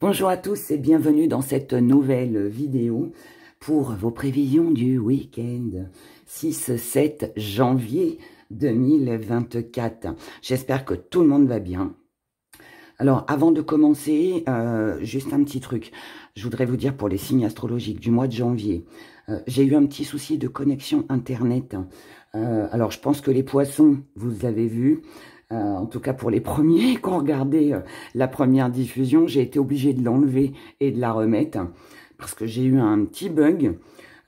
Bonjour à tous et bienvenue dans cette nouvelle vidéo pour vos prévisions du week-end 6-7 janvier 2024. J'espère que tout le monde va bien. Alors, avant de commencer, juste un petit truc. Je voudrais vous dire pour les signes astrologiques du mois de janvier, j'ai eu un petit souci de connexion Internet. Alors, je pense que les poissons, vous avez vu. En tout cas, pour les premiers qui ont regardé la première diffusion, j'ai été obligée de l'enlever et de la remettre parce que j'ai eu un petit bug.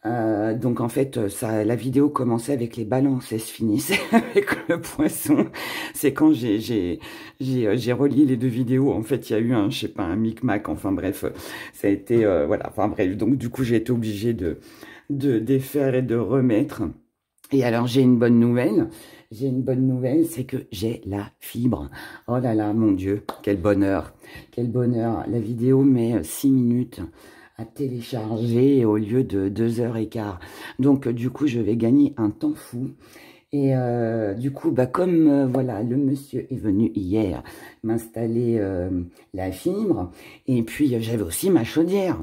Donc en fait, la vidéo commençait avec les balances et se finissait avec le poisson. C'est quand j'ai relié les deux vidéos. En fait, il y a eu je sais pas, un micmac. Enfin bref, ça a été voilà. Enfin bref, donc du coup, j'ai été obligée de défaire et de remettre. Et alors, j'ai une bonne nouvelle. J'ai une bonne nouvelle, c'est que j'ai la fibre. Oh là là, mon Dieu, quel bonheur. Quel bonheur. La vidéo met 6 minutes à télécharger au lieu de 2h15. Donc, du coup, je vais gagner un temps fou. Et du coup, comme voilà, le monsieur est venu hier m'installer la fibre. Et puis, j'avais aussi ma chaudière.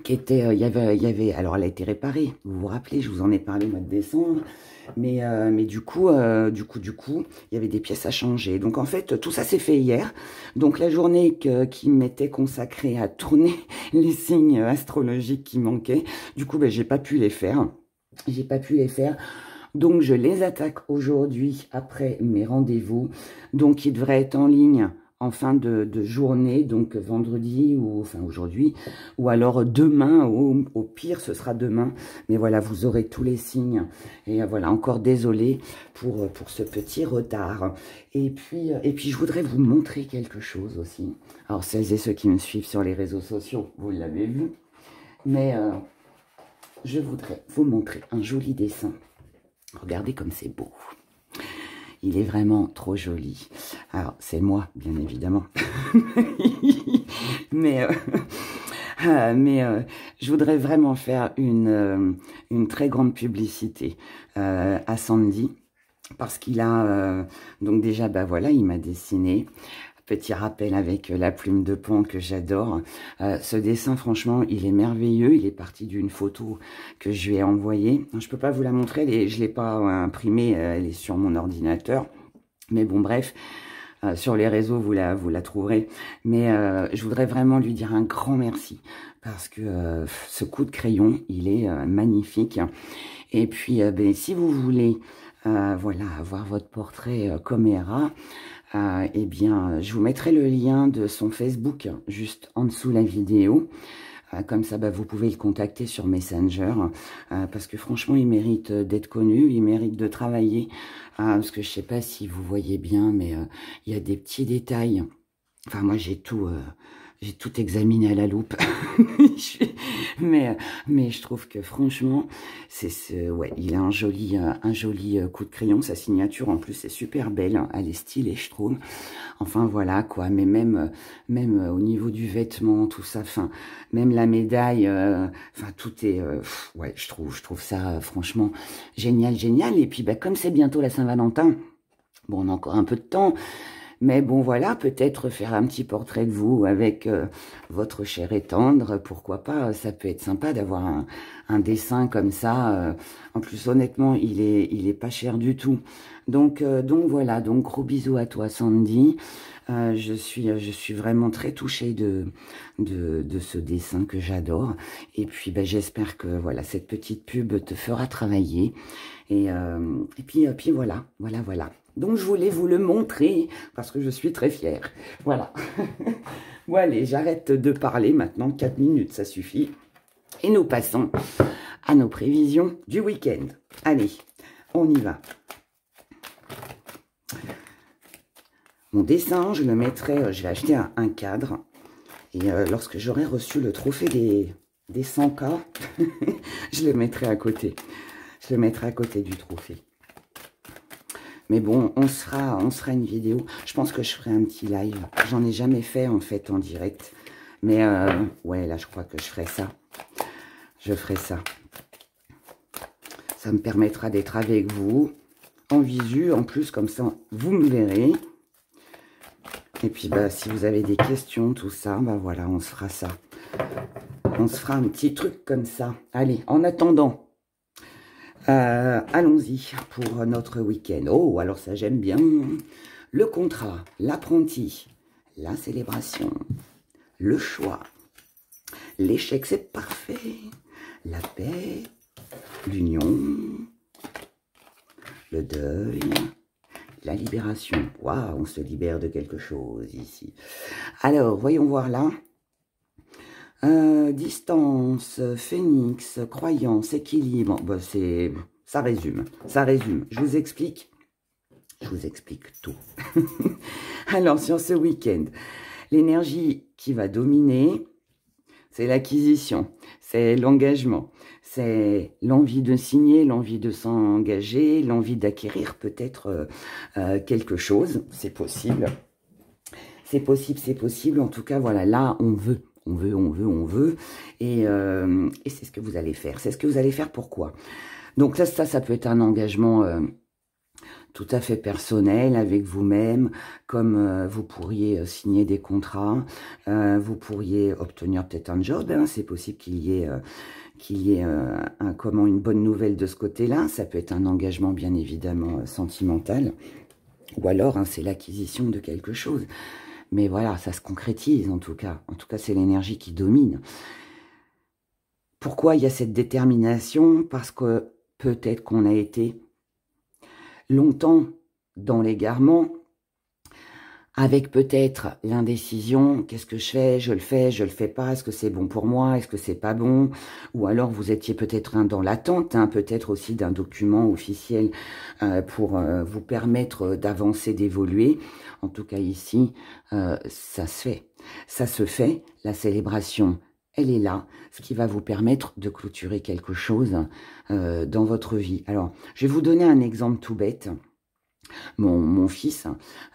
Qui était, il y avait, alors elle a été réparée, vous vous rappelez, je vous en ai parlé au mois de décembre, mais du coup, il y avait des pièces à changer. Donc en fait, tout ça s'est fait hier. Donc la journée qui m'était consacrée à tourner les signes astrologiques qui manquaient, du coup, j'ai pas pu les faire. J'ai pas pu les faire. Donc je les attaque aujourd'hui après mes rendez-vous. Donc ils devraient être en ligne en fin de journée, donc vendredi ou enfin aujourd'hui, ou alors demain, au pire ce sera demain, mais voilà, vous aurez tous les signes, et voilà, encore désolé pour ce petit retard, et puis je voudrais vous montrer quelque chose aussi. Alors celles et ceux qui me suivent sur les réseaux sociaux, vous l'avez vu, mais je voudrais vous montrer un joli dessin. Regardez comme c'est beau. Il est vraiment trop joli. Alors, c'est moi, bien évidemment. mais je voudrais vraiment faire une très grande publicité à Sandy. Parce qu'il a... donc déjà, voilà, il m'a dessiné. Petit rappel avec la plume de Pont que j'adore. Ce dessin, franchement, il est merveilleux. Il est parti d'une photo que je lui ai envoyée. Je ne peux pas vous la montrer, je ne l'ai pas imprimée, elle est sur mon ordinateur. Mais bon, bref, sur les réseaux, vous la trouverez. Mais je voudrais vraiment lui dire un grand merci. Parce que ce coup de crayon, il est magnifique. Et puis, si vous voulez voilà, avoir votre portrait comme Hera, eh bien, je vous mettrai le lien de son Facebook juste en dessous de la vidéo. Comme ça, vous pouvez le contacter sur Messenger. Parce que franchement, il mérite d'être connu, il mérite de travailler. Parce que je ne sais pas si vous voyez bien, mais il y a des petits détails. Enfin, moi, j'ai tout examiné à la loupe. mais je trouve que franchement, ouais, il a un joli coup de crayon. Sa signature, en plus, est super belle. Elle est stylée, je trouve. Enfin, voilà, quoi. Mais même au niveau du vêtement, tout ça, enfin, même la médaille, enfin, tout est... ouais, je trouve ça, franchement, génial, génial. Et puis, comme c'est bientôt la Saint-Valentin, bon, on a encore un peu de temps. Mais bon, voilà, peut-être faire un petit portrait de vous avec votre chair et tendre, pourquoi pas, ça peut être sympa d'avoir un dessin comme ça. En plus, honnêtement, il est pas cher du tout. Donc voilà, donc gros bisous à toi, Sandy. Je suis vraiment très touchée de ce dessin que j'adore. Et puis, j'espère que voilà, cette petite pub te fera travailler. Et puis voilà. Donc, je voulais vous le montrer parce que je suis très fière. Voilà. Bon, allez, j'arrête de parler maintenant. 4 minutes, ça suffit. Et nous passons à nos prévisions du week-end. Allez, on y va. Mon dessin, je le mettrai... je vais acheter un cadre. Et lorsque j'aurai reçu le trophée des 100K, je le mettrai à côté. Je le mettrai à côté du trophée. Mais bon, on sera une vidéo. Je pense que je ferai un petit live. J'en ai jamais fait, en fait, en direct. Mais, ouais, là, je crois que je ferai ça. Je ferai ça. Ça me permettra d'être avec vous, en visu. En plus, comme ça, vous me verrez. Et puis, bah, si vous avez des questions, tout ça, bah voilà, on se fera ça. On se fera un petit truc comme ça. Allez, en attendant, allons-y pour notre week-end. Oh, alors ça, j'aime bien. Le contrat, l'apprenti, la célébration, le choix, l'échec, c'est parfait. La paix, l'union, le deuil, la libération. Waouh, on se libère de quelque chose ici. Alors, voyons voir là. Distance, phénix, croyance, équilibre. Bah, ça résume, ça résume. Je vous explique tout. Alors, sur ce week-end, l'énergie qui va dominer, c'est l'acquisition, c'est l'engagement, c'est l'envie de signer, l'envie de s'engager, l'envie d'acquérir peut-être quelque chose. C'est possible. C'est possible, c'est possible. En tout cas, voilà, là, on veut. On veut. Et c'est ce que vous allez faire. C'est ce que vous allez faire. Pourquoi? Donc ça peut être un engagement tout à fait personnel avec vous-même, comme vous pourriez signer des contrats, vous pourriez obtenir peut-être un job, hein, c'est possible qu'il y ait une bonne nouvelle de ce côté-là. Ça peut être un engagement bien évidemment sentimental, ou alors hein, c'est l'acquisition de quelque chose. Mais voilà, ça se concrétise en tout cas. En tout cas, c'est l'énergie qui domine. Pourquoi il y a cette détermination? Parce que peut-être qu'on a été longtemps dans l'égarement, avec peut-être l'indécision, qu'est-ce que je le fais pas, est-ce que c'est bon pour moi, est-ce que c'est pas bon, ou alors vous étiez peut-être dans l'attente, hein, peut-être aussi d'un document officiel pour vous permettre d'avancer, d'évoluer. En tout cas ici, ça se fait, la célébration, elle est là, ce qui va vous permettre de clôturer quelque chose dans votre vie. Alors, je vais vous donner un exemple tout bête. Mon fils,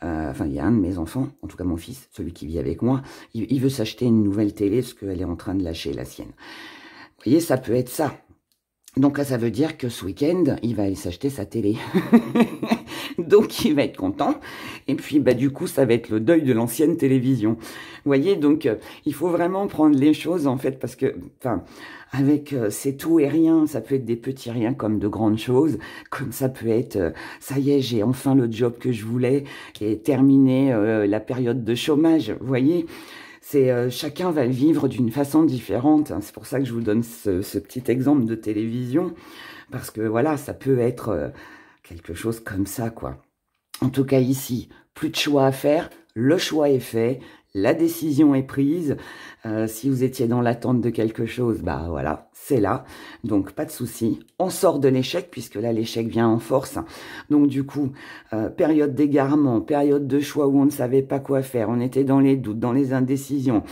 enfin il y a un de mes enfants, en tout cas mon fils, celui qui vit avec moi, il veut s'acheter une nouvelle télé parce qu'elle est en train de lâcher la sienne. Vous voyez, ça peut être ça. Donc là, ça veut dire que ce week-end, il va aller s'acheter sa télé. Donc, il va être content. Et puis, bah, du coup, ça va être le deuil de l'ancienne télévision. Vous voyez, donc, il faut vraiment prendre les choses, en fait, parce que, enfin, avec c'est tout et rien, ça peut être des petits riens comme de grandes choses, comme ça peut être, ça y est, j'ai enfin le job que je voulais, et terminé la période de chômage, vous voyez. C'est chacun va le vivre d'une façon différente. C'est pour ça que je vous donne ce petit exemple de télévision, parce que voilà, ça peut être quelque chose comme ça, quoi. En tout cas ici, plus de choix à faire, le choix est fait, la décision est prise. Si vous étiez dans l'attente de quelque chose, bah voilà, c'est là. Donc pas de souci. On sort de l'échec, puisque là l'échec vient en force. Donc du coup, période d'égarement, période de choix où on ne savait pas quoi faire, on était dans les doutes, dans les indécisions.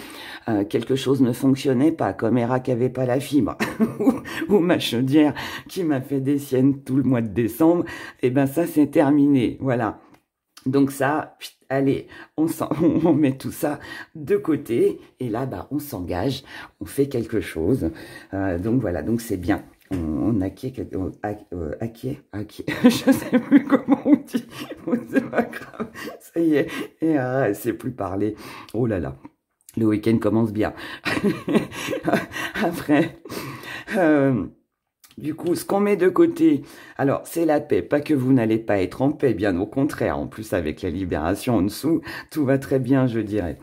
Quelque chose ne fonctionnait pas, comme Héra qui avait pas la fibre, ou ma chaudière qui m'a fait des siennes tout le mois de décembre. Et ben ça c'est terminé, voilà. Donc ça, allez, on met tout ça de côté et là, bah, on s'engage, on fait quelque chose. Donc voilà, donc c'est bien. On acquiert, je sais plus comment on dit, c'est pas grave, ça y est, et elle sait plus parler. Oh là là, le week-end commence bien. Après, du coup, ce qu'on met de côté, alors c'est la paix, pas que vous n'allez pas être en paix, bien au contraire, en plus avec la libération en dessous, tout va très bien, je dirais.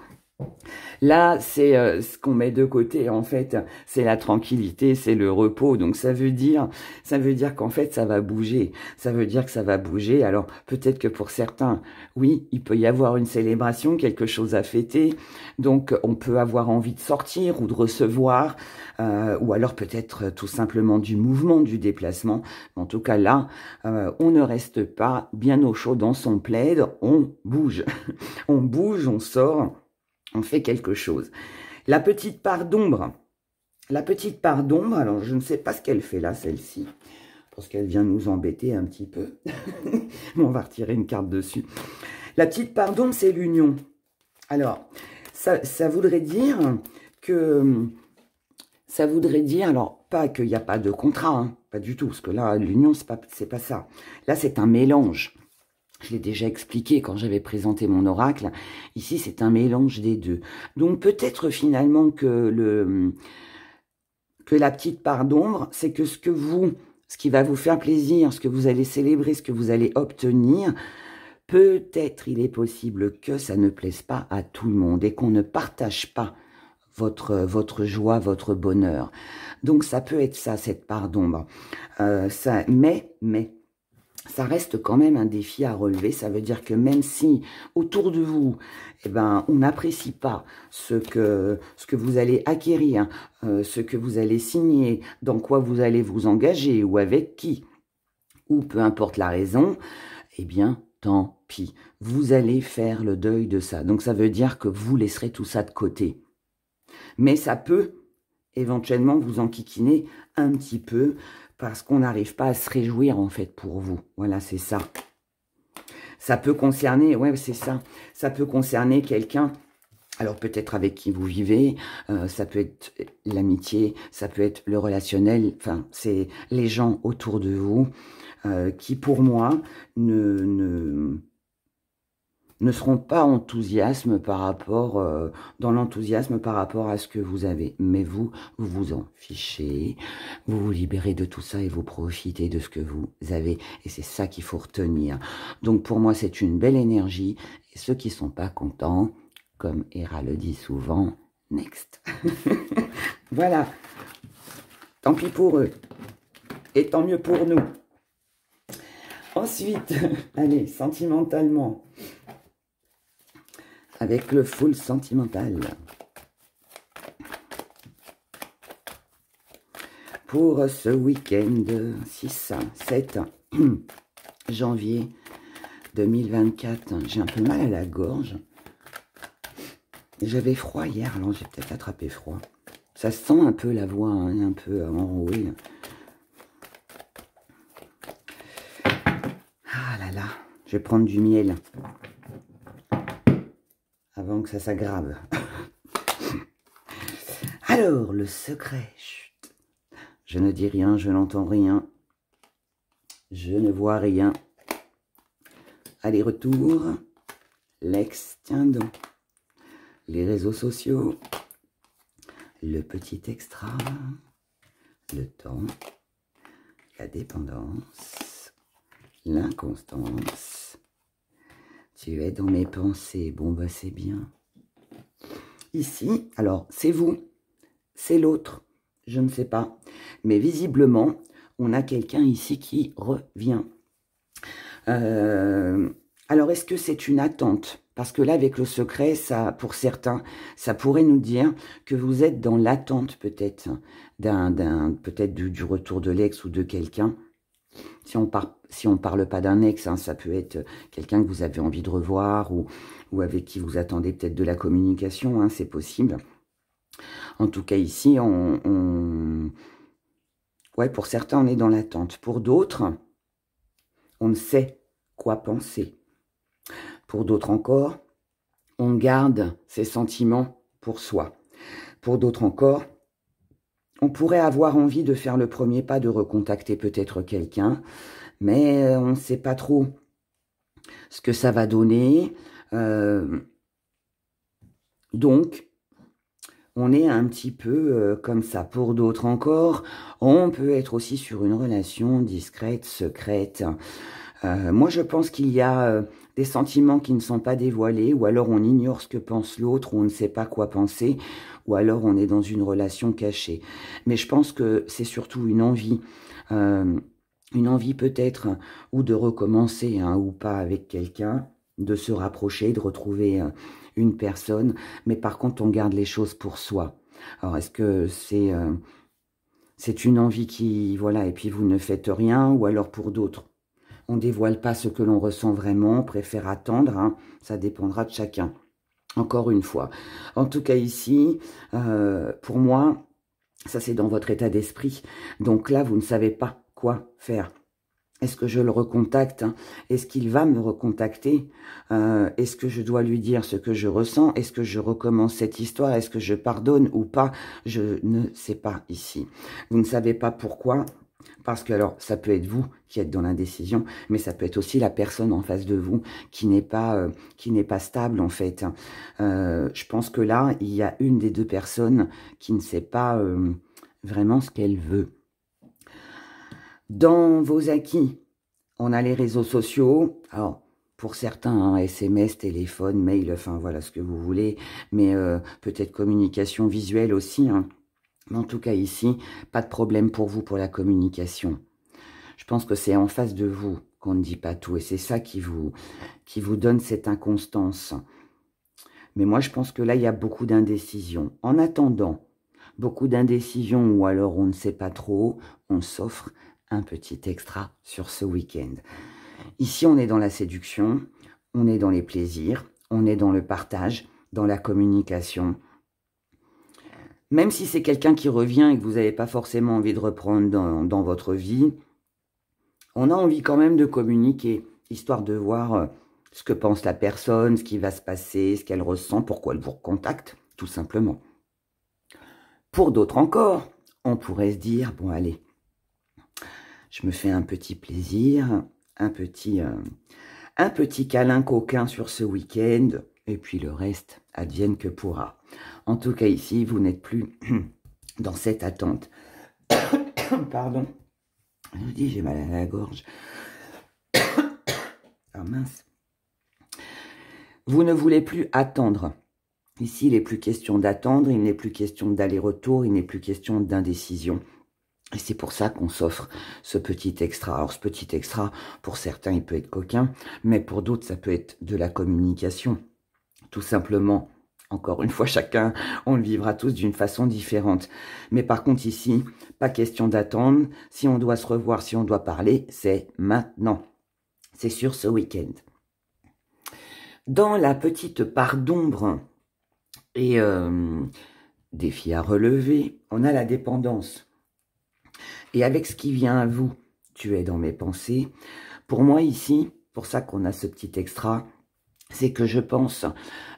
Là, c'est ce qu'on met de côté, en fait, c'est la tranquillité, c'est le repos. Donc, ça veut dire qu'en fait, ça va bouger. Ça veut dire que ça va bouger. Alors, peut-être que pour certains, oui, il peut y avoir une célébration, quelque chose à fêter. Donc, on peut avoir envie de sortir ou de recevoir, ou alors peut-être tout simplement du mouvement, du déplacement. En tout cas, là, on ne reste pas bien au chaud dans son plaid, on bouge. On bouge, on sort. On fait quelque chose. La petite part d'ombre, alors je ne sais pas ce qu'elle fait là, celle-ci, parce qu'elle vient nous embêter un petit peu. On va retirer une carte dessus. La petite part d'ombre, c'est l'union. Alors, ça voudrait dire que... alors, pas qu'il n'y a pas de contrat, hein, pas du tout, parce que là, l'union, c'est pas ça. Là, c'est un mélange. Je l'ai déjà expliqué quand j'avais présenté mon oracle. Ici, c'est un mélange des deux. Donc, peut-être finalement que la petite part d'ombre, c'est que ce qui va vous faire plaisir, ce que vous allez célébrer, ce que vous allez obtenir, peut-être il est possible que ça ne plaise pas à tout le monde et qu'on ne partage pas votre joie, votre bonheur. Donc, ça peut être ça, cette part d'ombre. Mais ça reste quand même un défi à relever. Ça veut dire que même si autour de vous, eh ben, on n'apprécie pas ce que vous allez acquérir, ce que vous allez signer, dans quoi vous allez vous engager ou avec qui, ou peu importe la raison, eh bien, tant pis. Vous allez faire le deuil de ça. Donc, ça veut dire que vous laisserez tout ça de côté. Mais ça peut éventuellement vous enquiquiner un petit peu parce qu'on n'arrive pas à se réjouir en fait pour vous. Voilà, c'est ça. Ça peut concerner, ouais, c'est ça. Ça peut concerner quelqu'un, alors peut-être avec qui vous vivez, ça peut être l'amitié, ça peut être le relationnel, enfin, c'est les gens autour de vous qui, pour moi, ne seront pas dans l'enthousiasme par rapport à ce que vous avez. Mais vous vous en fichez, vous vous libérez de tout ça et vous profitez de ce que vous avez. Et c'est ça qu'il faut retenir. Donc pour moi, c'est une belle énergie. Et ceux qui ne sont pas contents, comme Hera le dit souvent, next. Voilà. Tant pis pour eux. Et tant mieux pour nous. Ensuite, allez, sentimentalement. Avec le full sentimental. Pour ce week-end 6-7 janvier 2024, j'ai un peu mal à la gorge. J'avais froid hier, alors j'ai peut-être attrapé froid. Ça sent un peu la voix, hein, un peu enrouée. Ah là là, je vais prendre du miel. Avant que ça s'aggrave. Alors, le secret. Chut. Je ne dis rien, je n'entends rien. Je ne vois rien. Aller-retour. L'ex, tiens donc. Les réseaux sociaux. Le petit extra. Le temps. La dépendance. L'inconstance. Tu es dans mes pensées. Bon, bah, c'est bien. Ici, alors, c'est vous, c'est l'autre, je ne sais pas. Mais visiblement, on a quelqu'un ici qui revient. Alors, est-ce que c'est une attente? Parce que là, avec le secret, ça, pour certains, ça pourrait nous dire que vous êtes dans l'attente, peut-être, peut-être du retour de l'ex ou de quelqu'un. Si on parle pas d'un ex, hein, ça peut être quelqu'un que vous avez envie de revoir ou avec qui vous attendez peut-être de la communication, hein, c'est possible. En tout cas, ici, ouais, pour certains, on est dans l'attente. Pour d'autres, on ne sait quoi penser. Pour d'autres encore, on garde ses sentiments pour soi. Pour d'autres encore, on pourrait avoir envie de faire le premier pas, de recontacter peut-être quelqu'un, mais on ne sait pas trop ce que ça va donner. Donc, on est un petit peu comme ça. Pour d'autres encore, on peut être aussi sur une relation discrète, secrète. Moi, je pense qu'il y a des sentiments qui ne sont pas dévoilés, ou alors on ignore ce que pense l'autre, ou on ne sait pas quoi penser, ou alors on est dans une relation cachée. Mais je pense que c'est surtout une envie peut-être, ou de recommencer, hein, ou pas avec quelqu'un, de se rapprocher, de retrouver une personne, mais par contre on garde les choses pour soi. Alors est-ce que c'est une envie qui, voilà, et puis vous ne faites rien, ou alors pour d'autres, on ne dévoile pas ce que l'on ressent vraiment, on préfère attendre, hein, ça dépendra de chacun. Encore une fois. En tout cas ici, pour moi, ça c'est dans votre état d'esprit. Donc là, vous ne savez pas quoi faire. Est-ce que je le recontacte? Est-ce qu'il va me recontacter? Est-ce que je dois lui dire ce que je ressens? Est-ce que je recommence cette histoire? Est-ce que je pardonne ou pas? Je ne sais pas ici. Vous ne savez pas pourquoi. Parce que, alors, ça peut être vous qui êtes dans l'indécision, mais ça peut être aussi la personne en face de vous qui n'est pas stable, en fait. Je pense que là, il y a une des deux personnes qui ne sait pas vraiment ce qu'elle veut. Dans vos acquis, on a les réseaux sociaux. Alors, pour certains, hein, SMS, téléphone, mail, enfin, voilà ce que vous voulez. Mais peut-être communication visuelle aussi, hein. Mais en tout cas, ici, pas de problème pour vous pour la communication. Je pense que c'est en face de vous qu'on ne dit pas tout. Et c'est ça qui vous donne cette inconstance. Mais moi, je pense que là, il y a beaucoup d'indécision. En attendant, beaucoup d'indécision ou alors on ne sait pas trop, on s'offre un petit extra sur ce week-end. Ici, on est dans la séduction, on est dans les plaisirs, on est dans le partage, dans la communication. Même si c'est quelqu'un qui revient et que vous n'avez pas forcément envie de reprendre dans votre vie, on a envie quand même de communiquer, histoire de voir ce que pense la personne, ce qui va se passer, ce qu'elle ressent, pourquoi elle vous recontacte, tout simplement. Pour d'autres encore, on pourrait se dire, bon allez, je me fais un petit plaisir, un petit câlin coquin sur ce week-end, et puis le reste, advienne que pourra. En tout cas, ici, vous n'êtes plus dans cette attente. Pardon. Je vous dis, j'ai mal à la gorge. Ah mince. Vous ne voulez plus attendre. Ici, il n'est plus question d'attendre, il n'est plus question d'aller-retour, il n'est plus question d'indécision. Et c'est pour ça qu'on s'offre ce petit extra. Alors, ce petit extra, pour certains, il peut être coquin, mais pour d'autres, ça peut être de la communication. Tout simplement, encore une fois, chacun, on le vivra tous d'une façon différente. Mais par contre, ici, pas question d'attendre. Si on doit se revoir, si on doit parler, c'est maintenant. C'est sur ce week-end. Dans la petite part d'ombre et défi à relever, on a la dépendance. Et avec ce qui vient à vous, tu es dans mes pensées. Pour moi ici, pour ça qu'on a ce petit extra, c'est que je pense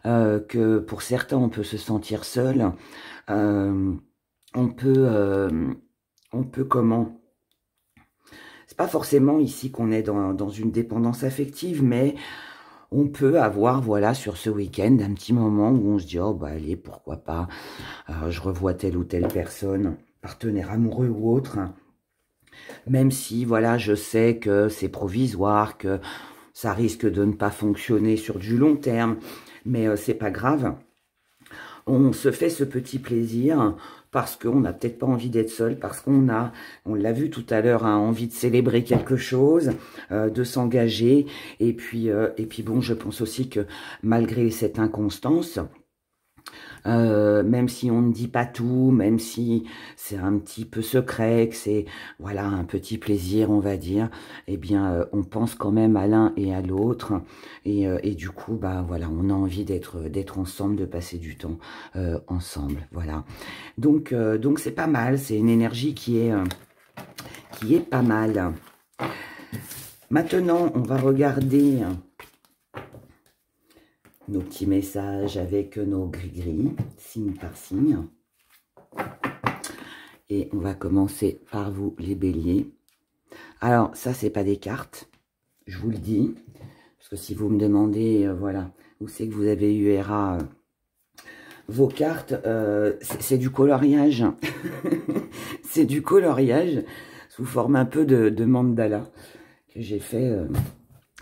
que pour certains, on peut se sentir seul. On peut comment? C'est pas forcément ici qu'on est dans une dépendance affective, mais on peut avoir, voilà, sur ce week-end, un petit moment où on se dit, oh, bah allez, pourquoi pas, je revois telle ou telle personne, partenaire amoureux ou autre, hein. Même si, voilà, je sais que c'est provisoire, que ça risque de ne pas fonctionner sur du long terme, mais c'est pas grave. On se fait ce petit plaisir parce qu'on n'a peut-être pas envie d'être seul, parce qu'on a, on l'a vu tout à l'heure, hein, envie de célébrer quelque chose, de s'engager. Et puis bon, je pense aussi que malgré cette inconstance, même si on ne dit pas tout, même si c'est un petit peu secret, que c'est voilà un petit plaisir, on va dire, eh bien, on pense quand même à l'un et à l'autre, et du coup, bah voilà, on a envie d'être ensemble, de passer du temps ensemble, voilà. Donc c'est pas mal, c'est une énergie qui est pas mal. Maintenant, on va regarder nos petits messages avec nos gris-gris, signe par signe. Et on va commencer par vous, les béliers. Alors, ça, c'est pas des cartes, je vous le dis. Parce que si vous me demandez, voilà, où c'est que vous avez eu vos cartes, c'est du coloriage. C'est du coloriage sous forme un peu de mandala que j'ai fait...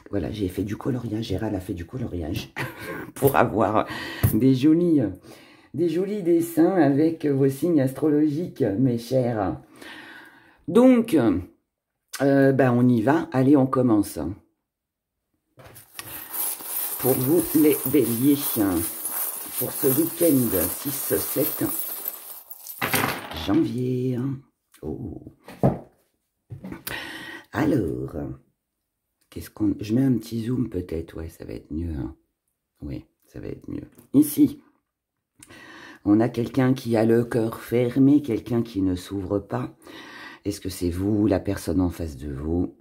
voilà, j'ai fait du coloriage, Gérald a fait du coloriage pour avoir des jolis dessins avec vos signes astrologiques, mes chers. Donc, on y va. Allez, on commence. Pour vous, les béliers, pour ce week-end 6-7 janvier. Oh. Alors... je mets un petit zoom peut-être, ouais, ça va être mieux. Hein. Oui, ça va être mieux. Ici, on a quelqu'un qui a le cœur fermé, quelqu'un qui ne s'ouvre pas. Est-ce que c'est vous, la personne en face de vous?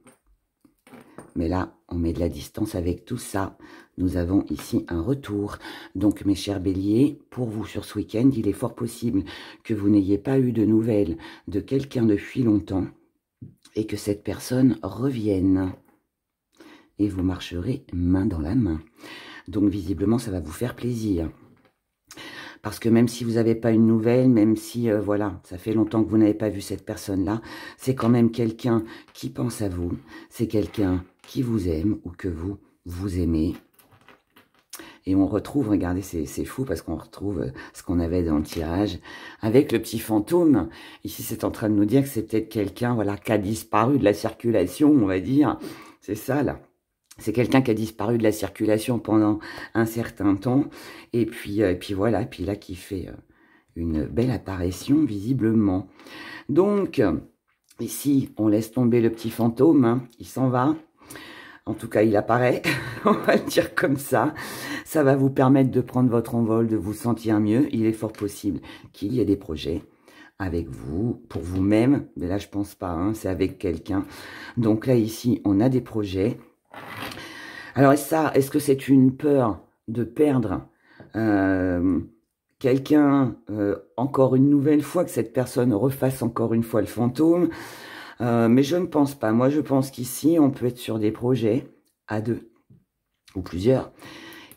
Mais là, on met de la distance avec tout ça. Nous avons ici un retour. Donc, mes chers béliers, pour vous sur ce week-end, il est fort possible que vous n'ayez pas eu de nouvelles de quelqu'un depuis longtemps. et que cette personne revienne. Et vous marcherez main dans la main. Donc visiblement, ça va vous faire plaisir. Parce que même si vous n'avez pas une nouvelle, même si, voilà, ça fait longtemps que vous n'avez pas vu cette personne-là, c'est quand même quelqu'un qui pense à vous. C'est quelqu'un qui vous aime ou que vous aimez. Et on retrouve, regardez, c'est fou parce qu'on retrouve ce qu'on avait dans le tirage avec le petit fantôme. Ici, c'est en train de nous dire que c'est peut-être quelqu'un, voilà, qui a disparu de la circulation, on va dire. C'est ça, là. C'est quelqu'un qui a disparu de la circulation pendant un certain temps. Et puis voilà, puis là, qui fait une belle apparition, visiblement. Donc, ici, on laisse tomber le petit fantôme, hein, il s'en va. En tout cas, il apparaît, on va le dire comme ça. Ça va vous permettre de prendre votre envol, de vous sentir mieux. Il est fort possible qu'il y ait des projets avec vous, pour vous-même. Mais là, je pense pas, hein, c'est avec quelqu'un. Donc là, ici, on a des projets. Alors ça, est-ce que c'est une peur de perdre quelqu'un, encore une nouvelle fois, que cette personne refasse encore une fois le fantôme? Mais je ne pense pas. Moi, je pense qu'ici, on peut être sur des projets à deux ou plusieurs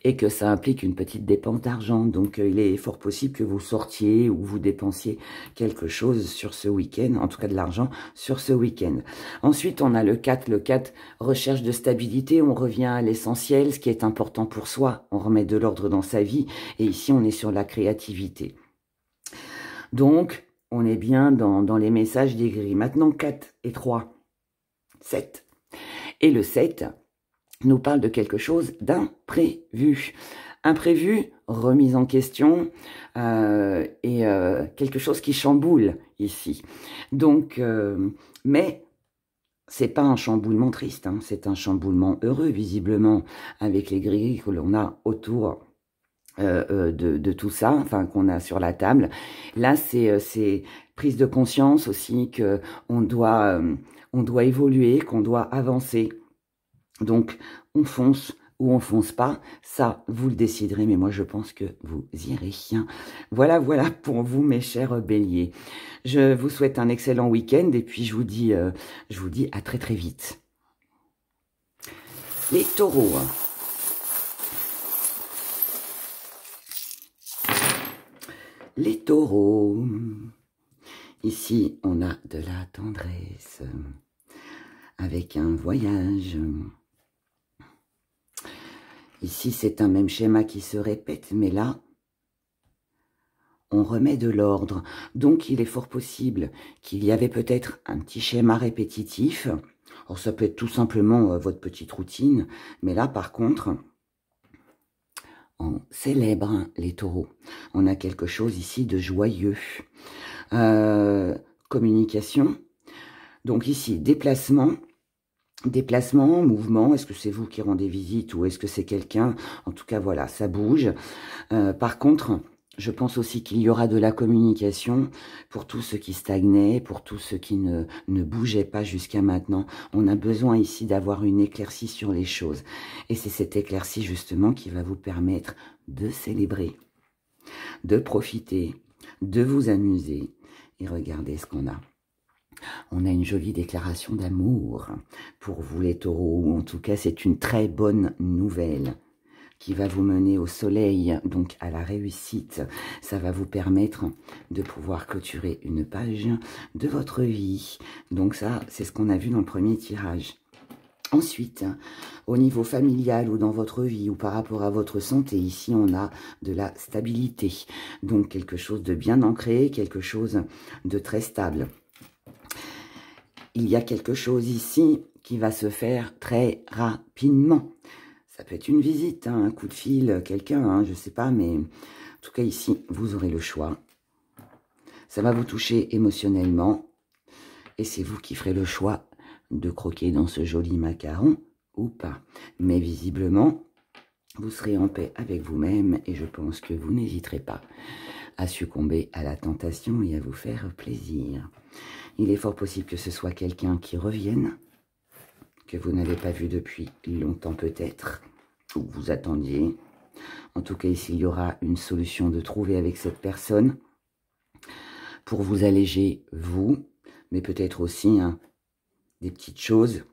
et que ça implique une petite dépense d'argent. Donc, il est fort possible que vous sortiez ou vous dépensiez quelque chose sur ce week-end, en tout cas de l'argent sur ce week-end. Ensuite, on a le 4. Le 4, recherche de stabilité. On revient à l'essentiel, ce qui est important pour soi. On remet de l'ordre dans sa vie. Et ici, on est sur la créativité. Donc, on est bien dans les messages des grilles. Maintenant, 4 et 3, 7. Et le 7 nous parle de quelque chose d'imprévu. Imprévu, remise en question, et quelque chose qui chamboule ici. Donc, mais c'est pas un chamboulement triste, hein, c'est un chamboulement heureux, visiblement, avec les grilles que l'on a autour de tout ça, enfin qu'on a sur la table. Là, c'est prise de conscience aussi que on doit évoluer, qu'on doit avancer. Donc, on fonce ou on fonce pas, ça, vous le déciderez, mais moi, je pense que vous irez. Voilà, voilà pour vous, mes chers béliers. Je vous souhaite un excellent week-end et puis je vous dis à très, très vite. Les taureaux. Les taureaux. Ici, on a de la tendresse avec un voyage. Ici, c'est un même schéma qui se répète, mais là, on remet de l'ordre. Donc, il est fort possible qu'il y avait peut-être un petit schéma répétitif. Alors, ça peut être tout simplement votre petite routine. Mais là, par contre, on célèbre les taureaux. On a quelque chose ici de joyeux. Communication. Donc ici, déplacement. Déplacement, mouvement, est-ce que c'est vous qui rendez visite ou est-ce que c'est quelqu'un? En tout cas, voilà, ça bouge. Par contre, je pense aussi qu'il y aura de la communication pour tous ceux qui stagnaient, pour tous ceux qui ne bougeaient pas jusqu'à maintenant. On a besoin ici d'avoir une éclaircie sur les choses. Et c'est cette éclaircie, justement, qui va vous permettre de célébrer, de profiter, de vous amuser. Et regardez ce qu'on a. On a une jolie déclaration d'amour pour vous les taureaux. En tout cas, c'est une très bonne nouvelle qui va vous mener au soleil, donc à la réussite. Ça va vous permettre de pouvoir clôturer une page de votre vie. Donc ça, c'est ce qu'on a vu dans le premier tirage. Ensuite, au niveau familial ou dans votre vie ou par rapport à votre santé, ici on a de la stabilité. Donc quelque chose de bien ancré, quelque chose de très stable. Il y a quelque chose ici qui va se faire très rapidement. Ça peut être une visite, hein, un coup de fil, quelqu'un, hein, je ne sais pas, mais en tout cas ici, vous aurez le choix. Ça va vous toucher émotionnellement et c'est vous qui ferez le choix de croquer dans ce joli macaron ou pas. Mais visiblement, vous serez en paix avec vous-même et je pense que vous n'hésiterez pas à succomber à la tentation et à vous faire plaisir. Il est fort possible que ce soit quelqu'un qui revienne, que vous n'avez pas vu depuis longtemps peut-être, ou que vous attendiez. En tout cas, ici, il y aura une solution de trouver avec cette personne pour vous alléger, vous, mais peut-être aussi des petites choses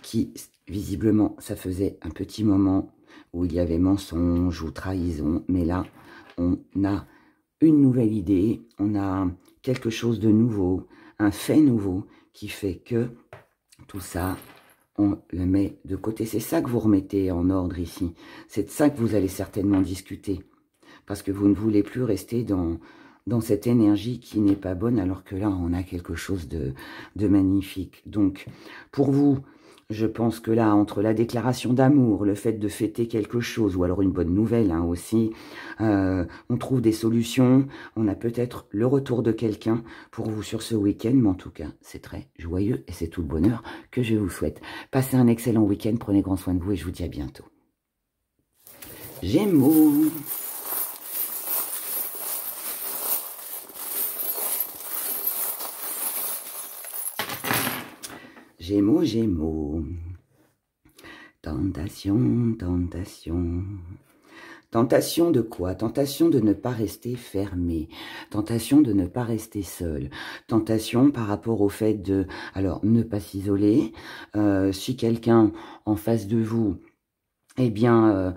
qui, visiblement, ça faisait un petit moment où il y avait mensonge ou trahison. Mais là, on a une nouvelle idée, on a quelque chose de nouveau, un fait nouveau qui fait que tout ça, on le met de côté. C'est ça que vous remettez en ordre ici. C'est de ça que vous allez certainement discuter. Parce que vous ne voulez plus rester dans cette énergie qui n'est pas bonne, alors que là, on a quelque chose de magnifique. Donc, pour vous, je pense que là, entre la déclaration d'amour, le fait de fêter quelque chose, ou alors une bonne nouvelle hein, aussi, on trouve des solutions, on a peut-être le retour de quelqu'un pour vous sur ce week-end, mais en tout cas, c'est très joyeux et c'est tout le bonheur que je vous souhaite. Passez un excellent week-end, prenez grand soin de vous et je vous dis à bientôt. Gémeaux. Gémeaux, Gémeaux. Tentation, tentation. Tentation de quoi? Tentation de ne pas rester fermé. Tentation de ne pas rester seul. Tentation par rapport au fait de, alors, ne pas s'isoler. Si quelqu'un en face de vous, eh bien,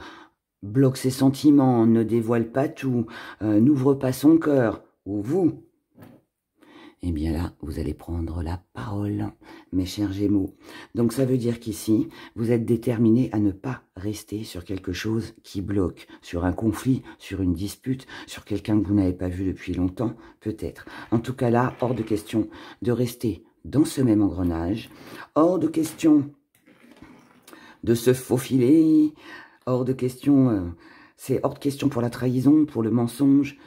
bloque ses sentiments, ne dévoile pas tout, n'ouvre pas son cœur, ou vous, eh bien là, vous allez prendre la parole, mes chers Gémeaux. Donc ça veut dire qu'ici, vous êtes déterminés à ne pas rester sur quelque chose qui bloque, sur un conflit, sur une dispute, sur quelqu'un que vous n'avez pas vu depuis longtemps, peut-être. En tout cas là, hors de question de rester dans ce même engrenage, hors de question de se faufiler, hors de question, c'est hors de question pour la trahison, pour le mensonge,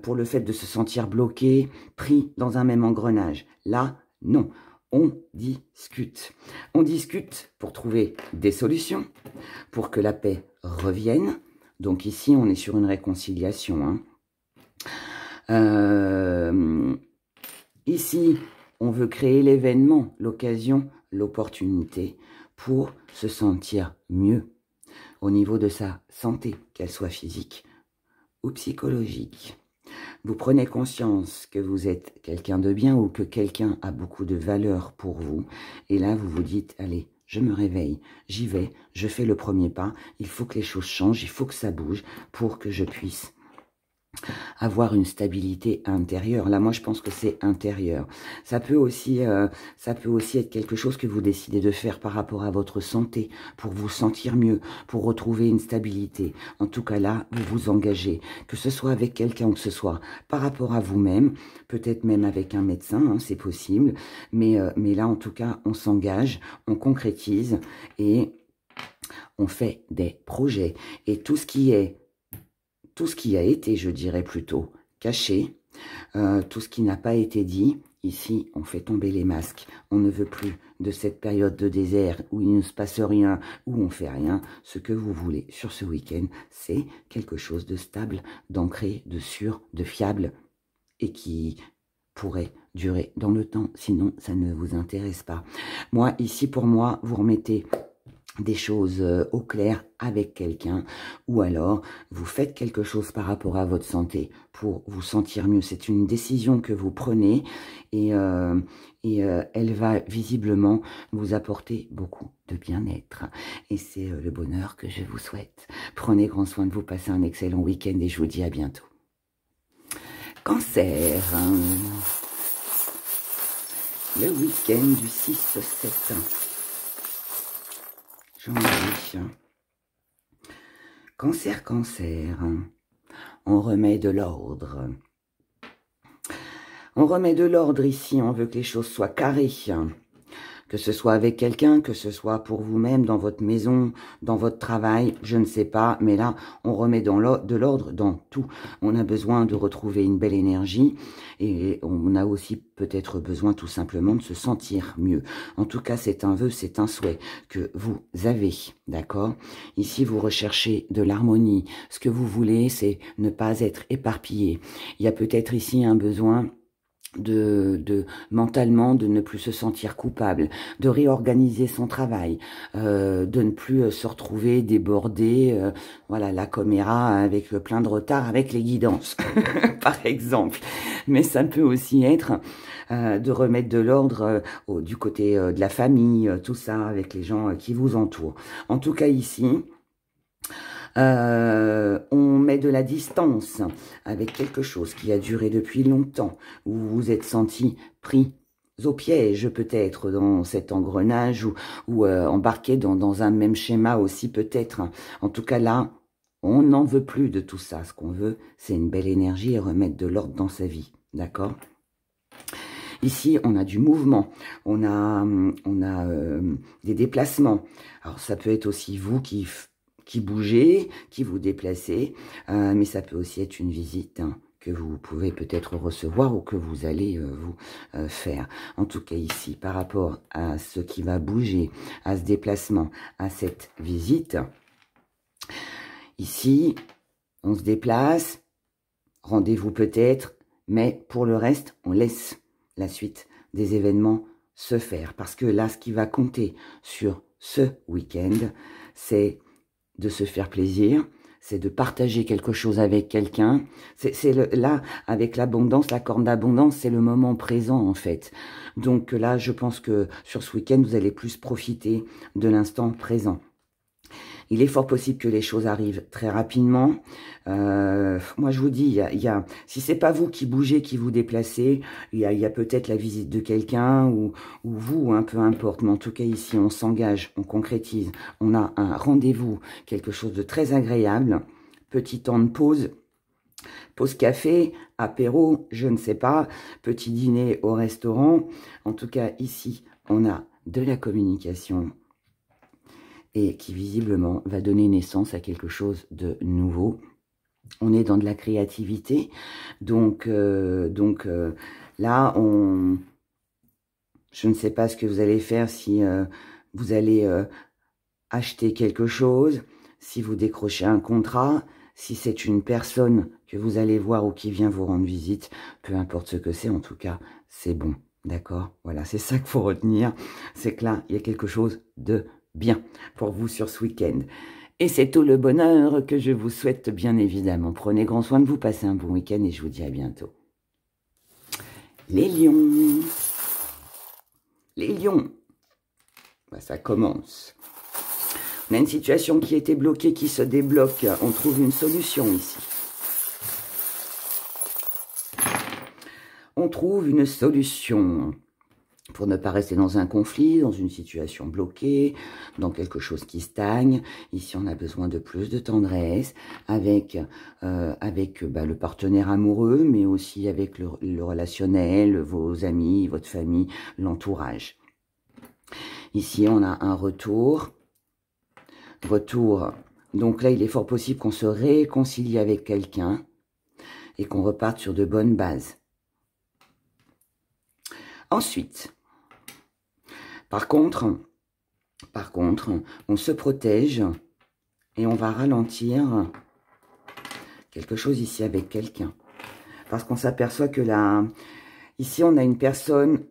pour le fait de se sentir bloqué, pris dans un même engrenage. Là, non, on discute. On discute pour trouver des solutions, pour que la paix revienne. Donc ici, on est sur une réconciliation. Hein. Ici, on veut créer l'événement, l'occasion, l'opportunité pour se sentir mieux au niveau de sa santé, qu'elle soit physique ou psychologique. Vous prenez conscience que vous êtes quelqu'un de bien ou que quelqu'un a beaucoup de valeur pour vous. Et là, vous vous dites, allez, je me réveille, j'y vais, je fais le premier pas. Il faut que les choses changent, il faut que ça bouge pour que je puisse avoir une stabilité intérieure. Là, moi, je pense que c'est intérieur. Ça peut aussi être quelque chose que vous décidez de faire par rapport à votre santé, pour vous sentir mieux, pour retrouver une stabilité. En tout cas, là, vous vous engagez, que ce soit avec quelqu'un ou que ce soit par rapport à vous-même, peut-être même avec un médecin, hein, c'est possible. Mais là, en tout cas, on s'engage, on concrétise et on fait des projets. Et tout ce qui a été, je dirais plutôt, caché, tout ce qui n'a pas été dit, ici, on fait tomber les masques. On ne veut plus de cette période de désert où il ne se passe rien, où on fait rien. Ce que vous voulez sur ce week-end, c'est quelque chose de stable, d'ancré, de sûr, de fiable et qui pourrait durer dans le temps. Sinon, ça ne vous intéresse pas. Moi, ici, pour moi, vous remettez des choses au clair avec quelqu'un, ou alors vous faites quelque chose par rapport à votre santé pour vous sentir mieux. C'est une décision que vous prenez et elle va visiblement vous apporter beaucoup de bien-être. Et c'est le bonheur que je vous souhaite. Prenez grand soin de vous, passez un excellent week-end et je vous dis à bientôt. Cancer. Le week-end du 6-7. Cancer, cancer, on remet de l'ordre. On remet de l'ordre ici, on veut que les choses soient carrées. Que ce soit avec quelqu'un, que ce soit pour vous-même, dans votre maison, dans votre travail, je ne sais pas. Mais là, on remet de l'ordre dans tout. On a besoin de retrouver une belle énergie et on a aussi peut-être besoin tout simplement de se sentir mieux. En tout cas, c'est un vœu, c'est un souhait que vous avez, d'accord? Ici, vous recherchez de l'harmonie. Ce que vous voulez, c'est ne pas être éparpillé. Il y a peut-être ici un besoin mentalement de ne plus se sentir coupable, de réorganiser son travail, de ne plus se retrouver débordé, voilà, la caméra avec plein de retard avec les guidances, par exemple. Mais ça peut aussi être de remettre de l'ordre du côté de la famille, tout ça, avec les gens qui vous entourent. En tout cas ici, on met de la distance avec quelque chose qui a duré depuis longtemps, où vous vous êtes senti pris au piège peut-être dans cet engrenage ou embarqué dans un même schéma aussi peut-être. En tout cas là, on n'en veut plus de tout ça. Ce qu'on veut, c'est une belle énergie et remettre de l'ordre dans sa vie. D'accord ? Ici, on a du mouvement, on a des déplacements. Alors ça peut être aussi vous qui bougez, qui vous déplacez, mais ça peut aussi être une visite que vous pouvez peut-être recevoir ou que vous allez vous faire. En tout cas ici, par rapport à ce qui va bouger, à ce déplacement, à cette visite, ici, on se déplace, rendez-vous peut-être, mais pour le reste, on laisse la suite des événements se faire. Parce que là, ce qui va compter sur ce week-end, c'est de se faire plaisir, c'est de partager quelque chose avec quelqu'un. Là, avec l'abondance, la corne d'abondance, c'est le moment présent en fait. Donc là, je pense que sur ce week-end, vous allez plus profiter de l'instant présent. Il est fort possible que les choses arrivent très rapidement. Moi, je vous dis, si c'est pas vous qui bougez, qui vous déplacez, il y a peut-être la visite de quelqu'un ou vous, peu importe. Mais en tout cas, ici, on s'engage, on concrétise. On a un rendez-vous, quelque chose de très agréable. Petit temps de pause. Pause café, apéro, je ne sais pas. Petit dîner au restaurant. En tout cas, ici, on a de la communication et qui visiblement va donner naissance à quelque chose de nouveau. On est dans de la créativité, donc là, je ne sais pas ce que vous allez faire, si vous allez acheter quelque chose, si vous décrochez un contrat, si c'est une personne que vous allez voir ou qui vient vous rendre visite, peu importe ce que c'est, en tout cas, c'est bon, d'accord? Voilà, c'est ça qu'il faut retenir, c'est que là, il y a quelque chose de bien pour vous sur ce week-end. Et c'est tout le bonheur que je vous souhaite bien évidemment. Prenez grand soin de vous, passez un bon week-end et je vous dis à bientôt. Les lions. Les lions. Ben, ça commence. On a une situation qui était bloquée, qui se débloque. On trouve une solution ici. On trouve une solution. Pour ne pas rester dans un conflit, dans une situation bloquée, dans quelque chose qui stagne. Ici, on a besoin de plus de tendresse avec le partenaire amoureux, mais aussi avec le relationnel, vos amis, votre famille, l'entourage. Ici, on a un retour. Donc là, il est fort possible qu'on se réconcilie avec quelqu'un et qu'on reparte sur de bonnes bases. Ensuite, par contre, on se protège et on va ralentir quelque chose ici avec quelqu'un. Parce qu'on s'aperçoit que là, ici, on a une personne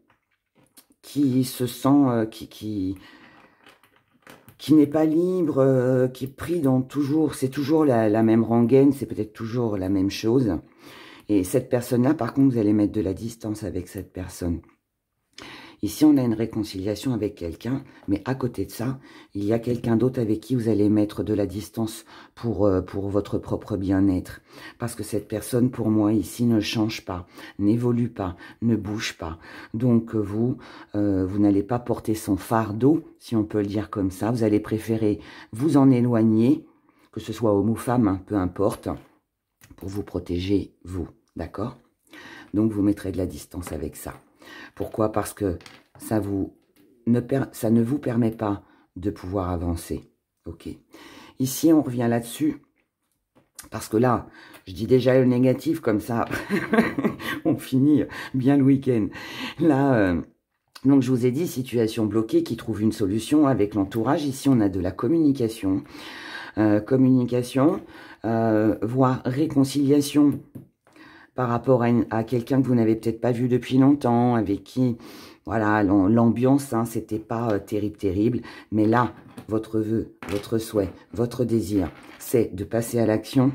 qui se sent, qui n'est pas libre, qui est pris dans c'est toujours la même rengaine, c'est peut-être toujours la même chose. Et cette personne-là, par contre, vous allez mettre de la distance avec cette personne. Ici, on a une réconciliation avec quelqu'un, mais à côté de ça, il y a quelqu'un d'autre avec qui vous allez mettre de la distance pour votre propre bien-être. Parce que cette personne, pour moi, ici, ne change pas, n'évolue pas, ne bouge pas. Donc, vous n'allez pas porter son fardeau, si on peut le dire comme ça. Vous allez préférer vous en éloigner, que ce soit homme ou femme, peu importe, pour vous protéger, vous. D'accord? Donc, vous mettrez de la distance avec ça. Pourquoi? Parce que ça ne vous permet pas de pouvoir avancer. Ok. Ici, on revient là-dessus. Parce que là, je dis déjà le négatif comme ça. On finit bien le week-end. Là, donc je vous ai dit, situation bloquée qui trouve une solution avec l'entourage. Ici, on a de la communication. Voire réconciliation par rapport à quelqu'un que vous n'avez peut-être pas vu depuis longtemps, avec qui, voilà, l'ambiance, hein, c'était pas terrible. Mais là, votre vœu, votre souhait, votre désir, c'est de passer à l'action.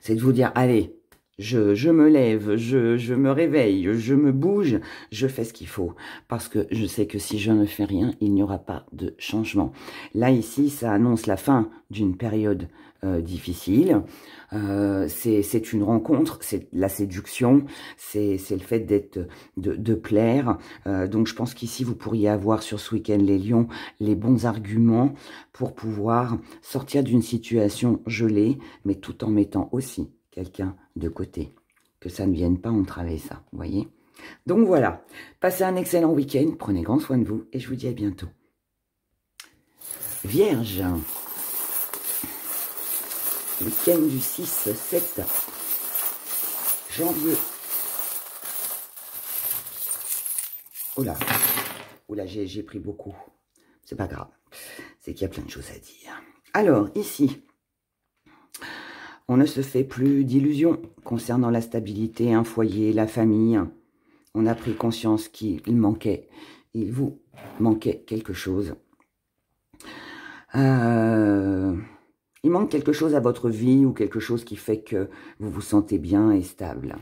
C'est de vous dire, allez, je me lève, je me réveille, je me bouge, je fais ce qu'il faut. Parce que je sais que si je ne fais rien, il n'y aura pas de changement. Là, ici, ça annonce la fin d'une période difficile. C'est une rencontre, c'est la séduction, c'est le fait d'être, de plaire. Donc, je pense qu'ici, vous pourriez avoir sur ce week-end, les lions, les bons arguments pour pouvoir sortir d'une situation gelée, mais tout en mettant aussi quelqu'un de côté, que ça ne vienne pas entraver ça, vous voyez. Donc voilà, passez un excellent week-end, prenez grand soin de vous et je vous dis à bientôt. Vierge, week-end du 6-7 janvier. Oula, oula, j'ai pris beaucoup, c'est pas grave, c'est qu'il y a plein de choses à dire. Alors, ici, on ne se fait plus d'illusions concernant la stabilité, un foyer, la famille. On a pris conscience qu'il manquait, il vous manquait quelque chose. Il manque quelque chose à votre vie ou quelque chose qui fait que vous vous sentez bien et stable.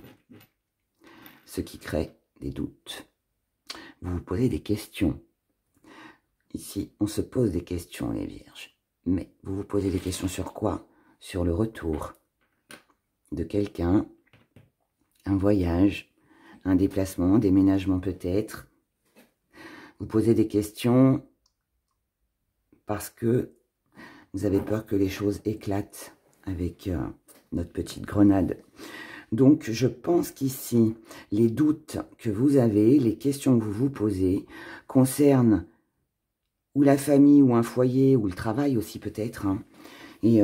Ce qui crée des doutes. Vous vous posez des questions. Ici, on se pose des questions, les vierges. Mais vous vous posez des questions sur quoi? Sur le retour de quelqu'un, un voyage, un déplacement, un déménagement peut-être. Vous posez des questions parce que vous avez peur que les choses éclatent avec notre petite grenade. Donc, je pense qu'ici, les doutes que vous avez, les questions que vous vous posez, concernent ou la famille, ou un foyer, ou le travail aussi peut-être, hein. Et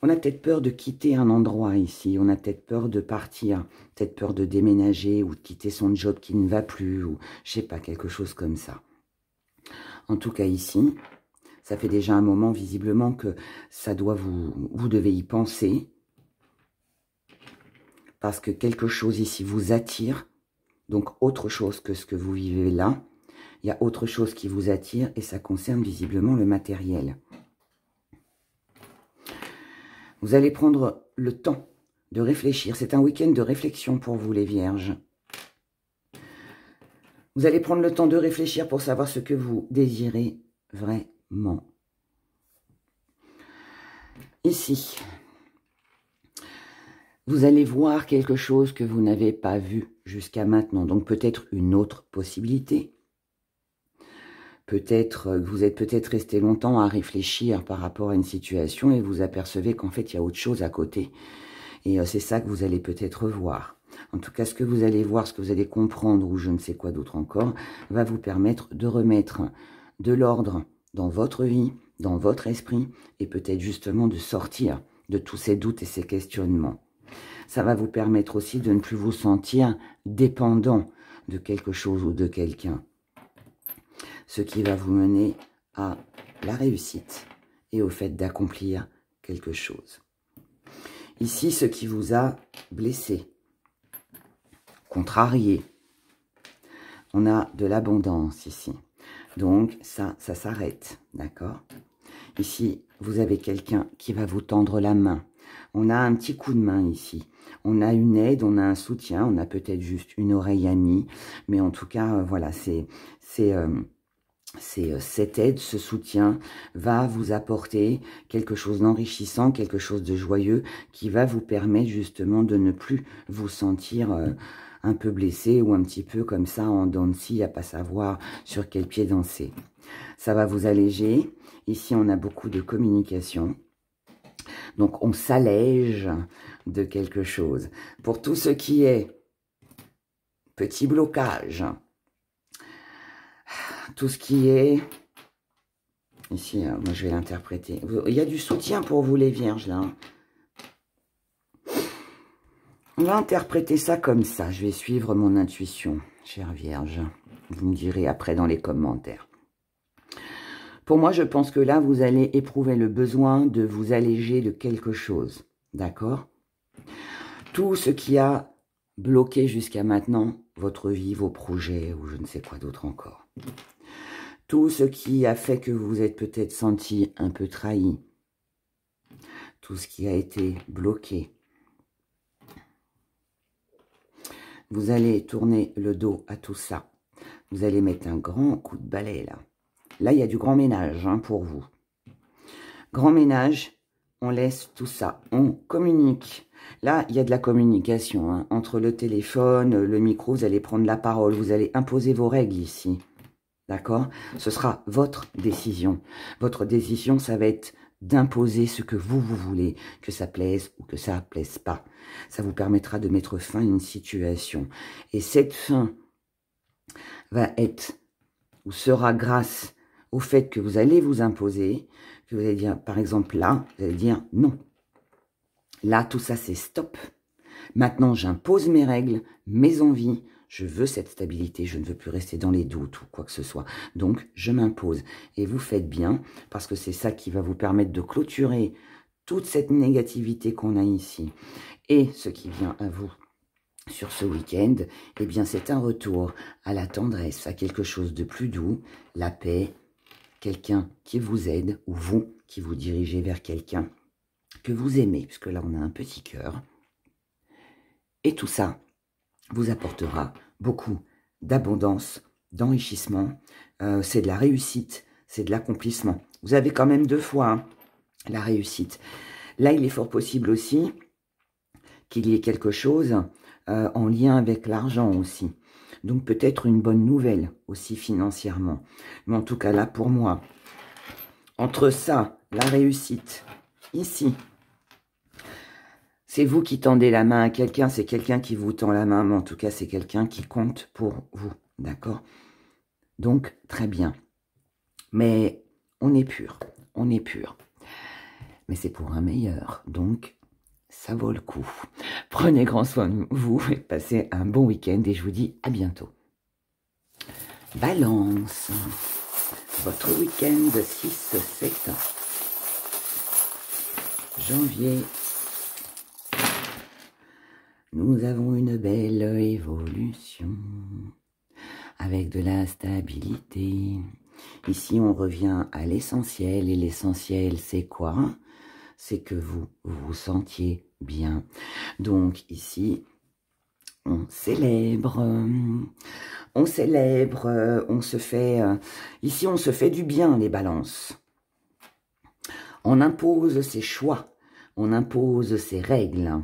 on a peut-être peur de quitter un endroit ici, on a peut-être peur de partir, peut-être peur de déménager, ou de quitter son job qui ne va plus, ou je sais pas, quelque chose comme ça. En tout cas ici, ça fait déjà un moment visiblement que ça doit vous devez y penser, parce que quelque chose ici vous attire, donc autre chose que ce que vous vivez là. Il y a autre chose qui vous attire et ça concerne visiblement le matériel. Vous allez prendre le temps de réfléchir. C'est un week-end de réflexion pour vous, les vierges. Vous allez prendre le temps de réfléchir pour savoir ce que vous désirez vraiment. Ici, vous allez voir quelque chose que vous n'avez pas vu jusqu'à maintenant. Donc peut-être une autre possibilité. Peut-être vous êtes peut-être resté longtemps à réfléchir par rapport à une situation et vous apercevez qu'en fait, il y a autre chose à côté. Et c'est ça que vous allez peut-être voir. En tout cas, ce que vous allez voir, ce que vous allez comprendre ou je ne sais quoi d'autre encore, va vous permettre de remettre de l'ordre dans votre vie, dans votre esprit et peut-être justement de sortir de tous ces doutes et ces questionnements. Ça va vous permettre aussi de ne plus vous sentir dépendant de quelque chose ou de quelqu'un. Ce qui va vous mener à la réussite et au fait d'accomplir quelque chose. Ici, ce qui vous a blessé, contrarié. On a de l'abondance ici. Donc, ça s'arrête, d'accord? Ici, vous avez quelqu'un qui va vous tendre la main. On a un petit coup de main ici. On a une aide, on a un soutien, on a peut-être juste une oreille amie. Mais en tout cas, voilà, cette aide, ce soutien va vous apporter quelque chose d'enrichissant, quelque chose de joyeux qui va vous permettre justement de ne plus vous sentir un peu blessé ou un petit peu comme ça en dents de scie à pas savoir sur quel pied danser. Ça va vous alléger. Ici, on a beaucoup de communication. Donc, on s'allège de quelque chose. Pour tout ce qui est petit blocage, tout ce qui est... Ici, moi, je vais l'interpréter. Il y a du soutien pour vous, les vierges, là. On va interpréter ça comme ça. Je vais suivre mon intuition, chère vierge. Vous me direz après dans les commentaires. Pour moi, je pense que là, vous allez éprouver le besoin de vous alléger de quelque chose. D'accord? Tout ce qui a bloqué jusqu'à maintenant votre vie, vos projets ou je ne sais quoi d'autre encore. Tout ce qui a fait que vous vous êtes peut-être senti un peu trahi. Tout ce qui a été bloqué. Vous allez tourner le dos à tout ça. Vous allez mettre un grand coup de balai là. Là, il y a du grand ménage hein, pour vous. Grand ménage, on laisse tout ça. On communique. Là, il y a de la communication. Hein, entre le téléphone, le micro, vous allez prendre la parole. Vous allez imposer vos règles ici. D'accord? Ce sera votre décision. Votre décision, ça va être d'imposer ce que vous voulez, que ça plaise ou que ça ne plaise pas. Ça vous permettra de mettre fin à une situation. Et cette fin va être ou sera grâce au fait que vous allez vous imposer, que vous allez dire, par exemple là, vous allez dire non. Là, tout ça, c'est stop. Maintenant, j'impose mes règles, mes envies. Je veux cette stabilité, je ne veux plus rester dans les doutes ou quoi que ce soit. Donc, je m'impose. Et vous faites bien, parce que c'est ça qui va vous permettre de clôturer toute cette négativité qu'on a ici. Et ce qui vient à vous sur ce week-end, eh bien, c'est un retour à la tendresse, à quelque chose de plus doux, la paix, quelqu'un qui vous aide, ou vous qui vous dirigez vers quelqu'un que vous aimez, puisque là, on a un petit cœur. Et tout ça vous apportera beaucoup d'abondance, d'enrichissement. C'est de la réussite, c'est de l'accomplissement. Vous avez quand même 2 fois hein, la réussite. Là, il est fort possible aussi qu'il y ait quelque chose en lien avec l'argent aussi. Donc peut-être une bonne nouvelle aussi financièrement. Mais en tout cas là, pour moi, entre ça, la réussite, ici, c'est vous qui tendez la main à quelqu'un, c'est quelqu'un qui vous tend la main, mais en tout cas, c'est quelqu'un qui compte pour vous, d'accord? Donc, très bien. Mais on est pur, on est pur. Mais c'est pour un meilleur, donc ça vaut le coup. Prenez grand soin de vous et passez un bon week-end et je vous dis à bientôt. Balance, votre week-end 6-7 janvier. Nous avons une belle évolution avec de la stabilité. Ici, on revient à l'essentiel. Et l'essentiel, c'est quoi? C'est que vous vous sentiez bien. Donc, ici, on célèbre, on se fait... ici, on se fait du bien, les balances. On impose ses choix, on impose ses règles.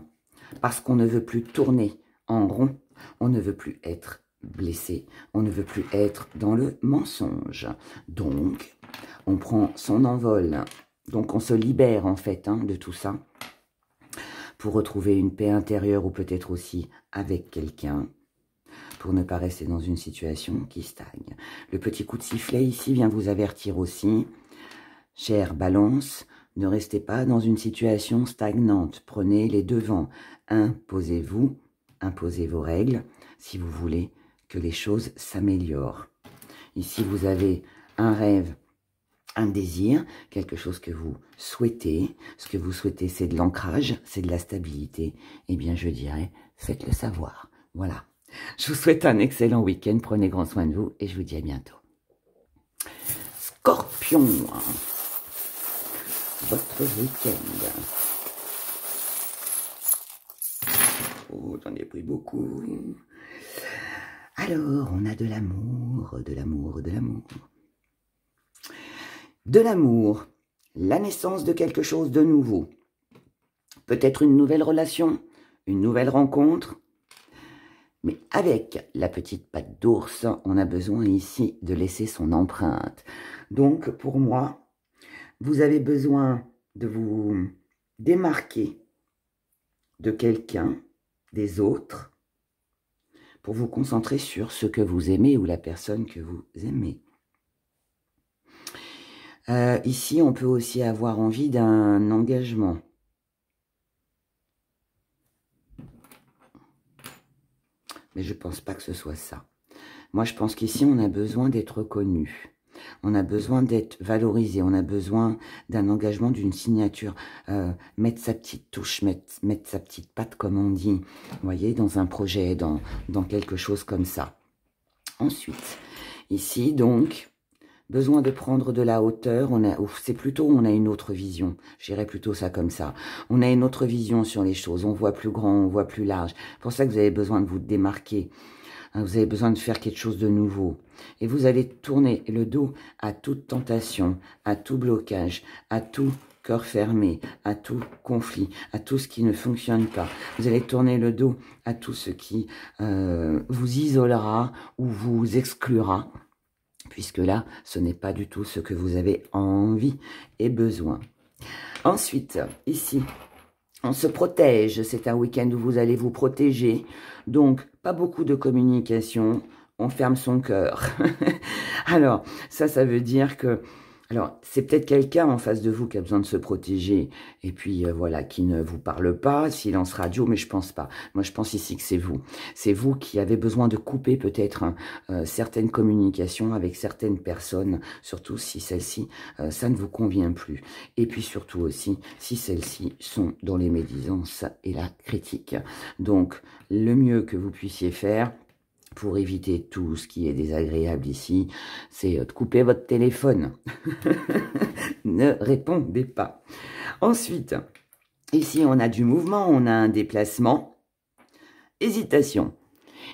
Parce qu'on ne veut plus tourner en rond, on ne veut plus être blessé, on ne veut plus être dans le mensonge. Donc, on prend son envol, donc on se libère en fait hein, de tout ça, pour retrouver une paix intérieure ou peut-être aussi avec quelqu'un, pour ne pas rester dans une situation qui stagne. Le petit coup de sifflet ici vient vous avertir aussi, chère Balance, ne restez pas dans une situation stagnante, prenez les devants. Imposez-vous, imposez vos règles si vous voulez que les choses s'améliorent. Ici, vous avez un rêve, un désir, quelque chose que vous souhaitez. Ce que vous souhaitez, c'est de l'ancrage, c'est de la stabilité. Eh bien, je dirais, faites-le savoir. Voilà. Je vous souhaite un excellent week-end. Prenez grand soin de vous et je vous dis à bientôt. Scorpion, votre week-end. Oh, j'en ai pris beaucoup. Alors, on a de l'amour, de l'amour, de l'amour. De l'amour, la naissance de quelque chose de nouveau. Peut-être une nouvelle relation, une nouvelle rencontre. Mais avec la petite patte d'ours, on a besoin ici de laisser son empreinte. Donc, pour moi, vous avez besoin de vous démarquer de quelqu'un, des autres, pour vous concentrer sur ce que vous aimez ou la personne que vous aimez. Ici, on peut aussi avoir envie d'un engagement. Mais je ne pense pas que ce soit ça. Moi, je pense qu'ici, on a besoin d'être reconnu. On a besoin d'être valorisé, on a besoin d'un engagement, d'une signature, mettre sa petite touche, mettre sa petite patte, comme on dit, vous voyez, dans un projet, dans quelque chose comme ça. Ensuite, ici, donc, besoin de prendre de la hauteur, c'est plutôt, on a une autre vision, j'irais plutôt ça comme ça. On a une autre vision sur les choses, on voit plus grand, on voit plus large. C'est pour ça que vous avez besoin de vous démarquer, hein, vous avez besoin de faire quelque chose de nouveau. Et vous allez tourner le dos à toute tentation, à tout blocage, à tout cœur fermé, à tout conflit, à tout ce qui ne fonctionne pas. Vous allez tourner le dos à tout ce qui vous isolera ou vous exclura, puisque là, ce n'est pas du tout ce que vous avez envie et besoin. Ensuite, ici, on se protège. C'est un week-end où vous allez vous protéger. Donc, pas beaucoup de communication. On ferme son cœur. Alors, ça veut dire que... Alors, c'est peut-être quelqu'un en face de vous qui a besoin de se protéger, et puis voilà, qui ne vous parle pas, silence radio, mais je pense pas. Moi, je pense ici que c'est vous. C'est vous qui avez besoin de couper peut-être certaines communications avec certaines personnes, surtout si celles-ci, ça ne vous convient plus. Et puis surtout aussi, si celles-ci sont dans les médisances et la critique. Donc, le mieux que vous puissiez faire, pour éviter tout ce qui est désagréable ici, c'est de couper votre téléphone. Ne répondez pas. Ensuite, ici, on a du mouvement, on a un déplacement. Hésitation.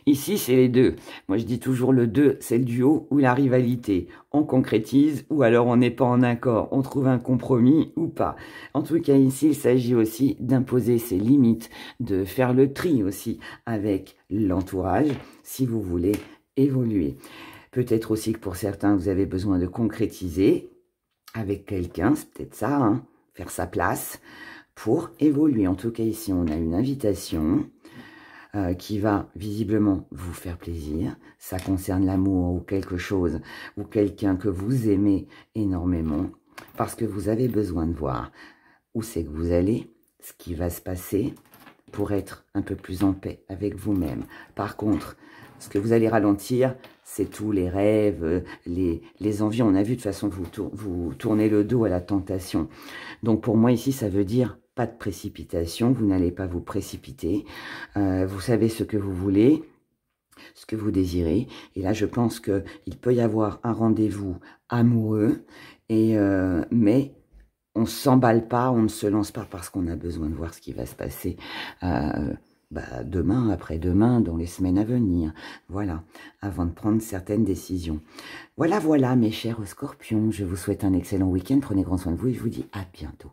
Ici, c'est les deux. Moi, je dis toujours le 2, c'est le duo ou la rivalité. On concrétise ou alors on n'est pas en accord. On trouve un compromis ou pas. En tout cas, ici, il s'agit aussi d'imposer ses limites, de faire le tri aussi avec l'entourage si vous voulez évoluer. Peut-être aussi que pour certains, vous avez besoin de concrétiser avec quelqu'un, c'est peut-être ça, hein, faire sa place pour évoluer. En tout cas, ici, on a une invitation qui va visiblement vous faire plaisir. Ça concerne l'amour ou quelque chose, ou quelqu'un que vous aimez énormément, parce que vous avez besoin de voir où c'est que vous allez, ce qui va se passer, pour être un peu plus en paix avec vous-même. Par contre, ce que vous allez ralentir, c'est tous les rêves, les envies. On a vu de toute façon, vous tournez le dos à la tentation. Donc pour moi ici, ça veut dire pas de précipitation, vous n'allez pas vous précipiter. Vous savez ce que vous voulez, ce que vous désirez. Et là, je pense qu'il peut y avoir un rendez-vous amoureux, mais on ne s'emballe pas, on ne se lance pas parce qu'on a besoin de voir ce qui va se passer demain, après-demain, dans les semaines à venir. Voilà, avant de prendre certaines décisions. Voilà, mes chers scorpions. Je vous souhaite un excellent week-end. Prenez grand soin de vous et je vous dis à bientôt.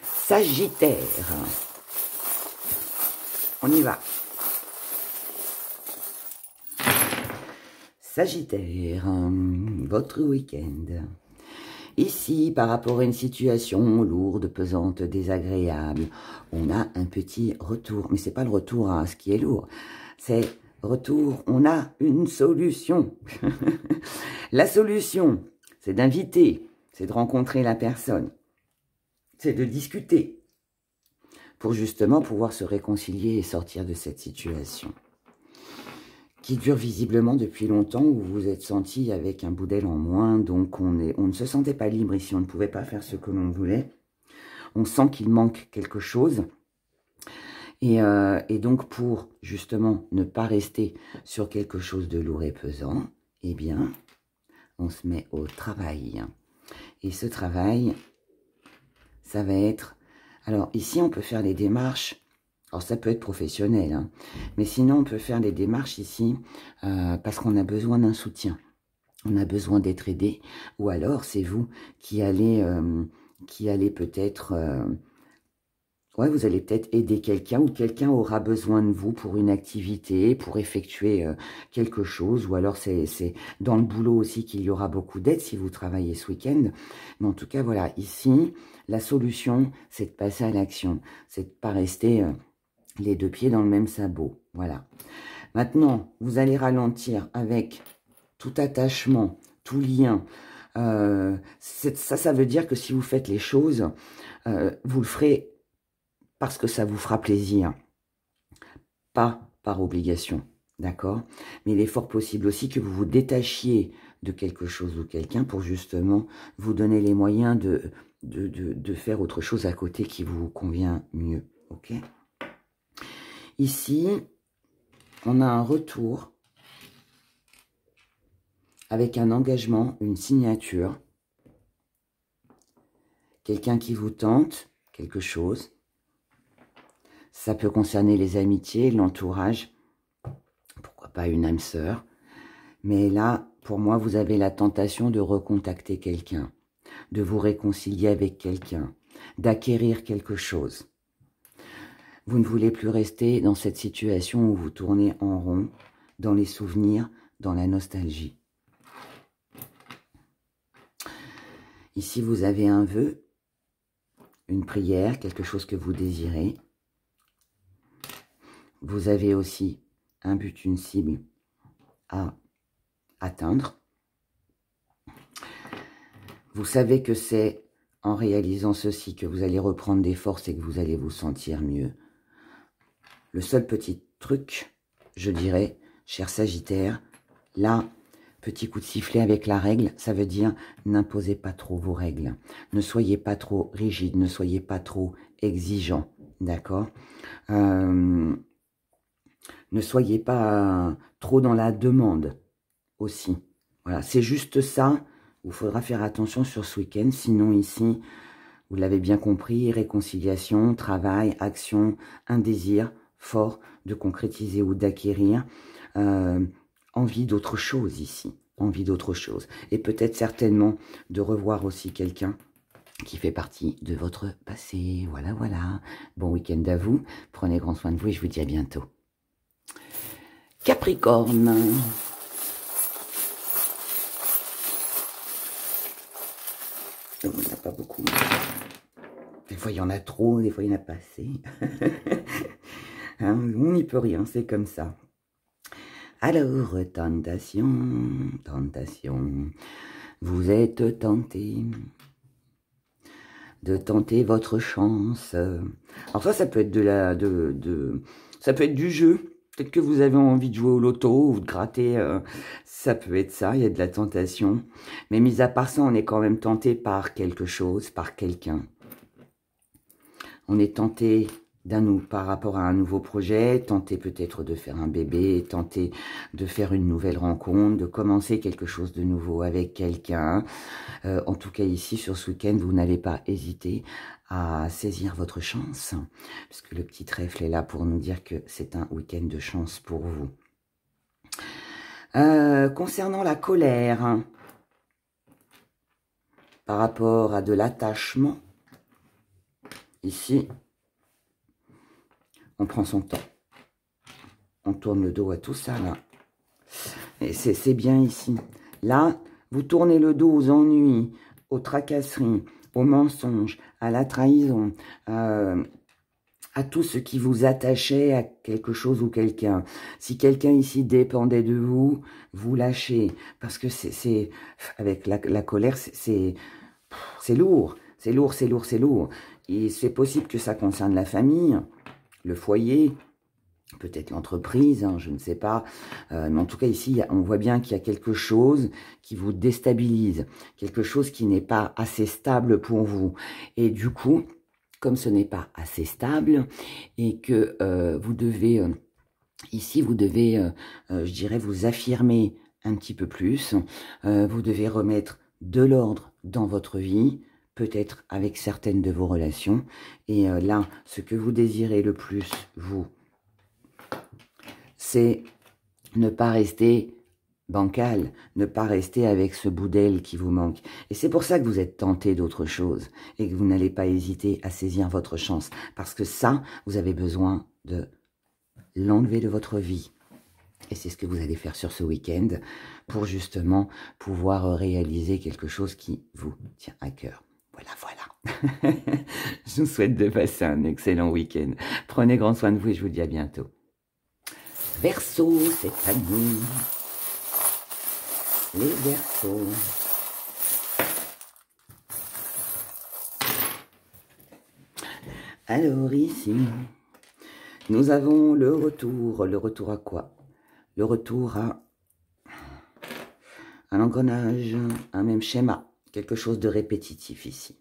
Sagittaire. On y va. Sagittaire, votre week-end. Ici, par rapport à une situation lourde, pesante, désagréable, on a un petit retour. Mais c'est pas le retour à ce qui est lourd. C'est retour, on a une solution. La solution, c'est d'inviter, c'est de rencontrer la personne. C'est de discuter pour justement pouvoir se réconcilier et sortir de cette situation qui dure visiblement depuis longtemps, où vous vous êtes senti avec un bout d'aile en moins, donc on ne se sentait pas libre ici, on ne pouvait pas faire ce que l'on voulait. On sent qu'il manque quelque chose. Et donc pour justement ne pas rester sur quelque chose de lourd et pesant, eh bien, on se met au travail. Et ce travail, ça va être... Alors ici, on peut faire les démarches. Alors ça peut être professionnel, hein, mais sinon on peut faire les démarches ici parce qu'on a besoin d'un soutien. On a besoin d'être aidé. Ou alors c'est vous qui allez peut-être... ouais, vous allez peut-être aider quelqu'un ou quelqu'un aura besoin de vous pour une activité, pour effectuer quelque chose. Ou alors c'est dans le boulot aussi qu'il y aura beaucoup d'aide si vous travaillez ce week-end. Mais en tout cas, voilà, ici, la solution, c'est de passer à l'action. C'est de ne pas rester les deux pieds dans le même sabot. Voilà. Maintenant, vous allez ralentir avec tout attachement, tout lien. Ça veut dire que si vous faites les choses, vous le ferez parce que ça vous fera plaisir, pas par obligation, d'accord? Mais il est fort possible aussi que vous vous détachiez de quelque chose ou quelqu'un pour justement vous donner les moyens de faire autre chose à côté qui vous convient mieux. Ok? Ici, on a un retour avec un engagement, une signature. Quelqu'un qui vous tente quelque chose. Ça peut concerner les amitiés, l'entourage. Pourquoi pas une âme sœur. Mais là, pour moi, vous avez la tentation de recontacter quelqu'un, de vous réconcilier avec quelqu'un, d'acquérir quelque chose. Vous ne voulez plus rester dans cette situation où vous tournez en rond, dans les souvenirs, dans la nostalgie. Ici, vous avez un vœu, une prière, quelque chose que vous désirez. Vous avez aussi un but, une cible à atteindre. Vous savez que c'est en réalisant ceci que vous allez reprendre des forces et que vous allez vous sentir mieux. Le seul petit truc, je dirais, cher Sagittaire, là, petit coup de sifflet avec la règle, ça veut dire n'imposez pas trop vos règles. Ne soyez pas trop rigide, ne soyez pas trop exigeant, d'accord? Ne soyez pas trop dans la demande aussi. Voilà, c'est juste ça. Il faudra faire attention sur ce week-end. Sinon, ici, vous l'avez bien compris, réconciliation, travail, action, un désir fort de concrétiser ou d'acquérir. Envie d'autre chose ici, envie d'autre chose. Et peut-être certainement de revoir aussi quelqu'un qui fait partie de votre passé. Voilà, voilà. Bon week-end à vous. Prenez grand soin de vous et je vous dis à bientôt. Capricorne. Oh, il n'y en a pas beaucoup. Des fois, il y en a trop, des fois, il n'y en a pas assez. Hein, on n'y peut rien, c'est comme ça. Alors, tentation, tentation, vous êtes tenté de tenter votre chance. Alors ça peut être ça peut être du jeu. Peut-être que vous avez envie de jouer au loto ou de gratter. Ça peut être ça, il y a de la tentation. Mais mis à part ça, on est quand même tenté par quelque chose, par quelqu'un. On est tenté par rapport à un nouveau projet, tenter peut-être de faire un bébé, tenter de faire une nouvelle rencontre, de commencer quelque chose de nouveau avec quelqu'un. En tout cas ici, sur ce week-end, vous n'allez pas hésiter à saisir votre chance, puisque le petit trèfle est là pour nous dire que c'est un week-end de chance pour vous. Concernant la colère, par rapport à de l'attachement, ici, on prend son temps. On tourne le dos à tout ça, là. Et c'est bien ici. Là, vous tournez le dos aux ennuis, aux tracasseries, aux mensonges, à la trahison, à tout ce qui vous attachait à quelque chose ou quelqu'un. Si quelqu'un ici dépendait de vous, vous lâchez. Parce que c'est avec la colère, c'est lourd. C'est lourd, c'est lourd, c'est lourd. Et c'est possible que ça concerne la famille, le foyer, peut-être l'entreprise, hein, je ne sais pas. Mais en tout cas, ici, on voit bien qu'il y a quelque chose qui vous déstabilise, quelque chose qui n'est pas assez stable pour vous. Et du coup, comme ce n'est pas assez stable et que vous devez, ici, vous devez, je dirais, vous affirmer un petit peu plus. Vous devez remettre de l'ordre dans votre vie, peut-être avec certaines de vos relations. Et là, ce que vous désirez le plus, vous, c'est ne pas rester bancal, ne pas rester avec ce bout d'aile qui vous manque. Et c'est pour ça que vous êtes tenté d'autre chose et que vous n'allez pas hésiter à saisir votre chance. Parce que ça, vous avez besoin de l'enlever de votre vie. Et c'est ce que vous allez faire sur ce week-end pour justement pouvoir réaliser quelque chose qui vous tient à cœur. Voilà, voilà. Je vous souhaite de passer un excellent week-end. Prenez grand soin de vous et je vous dis à bientôt. Verseau, c'est à nous. Les Verseaux. Alors ici, nous avons le retour. Le retour à quoi? Le retour à un engrenage, un même schéma, quelque chose de répétitif ici.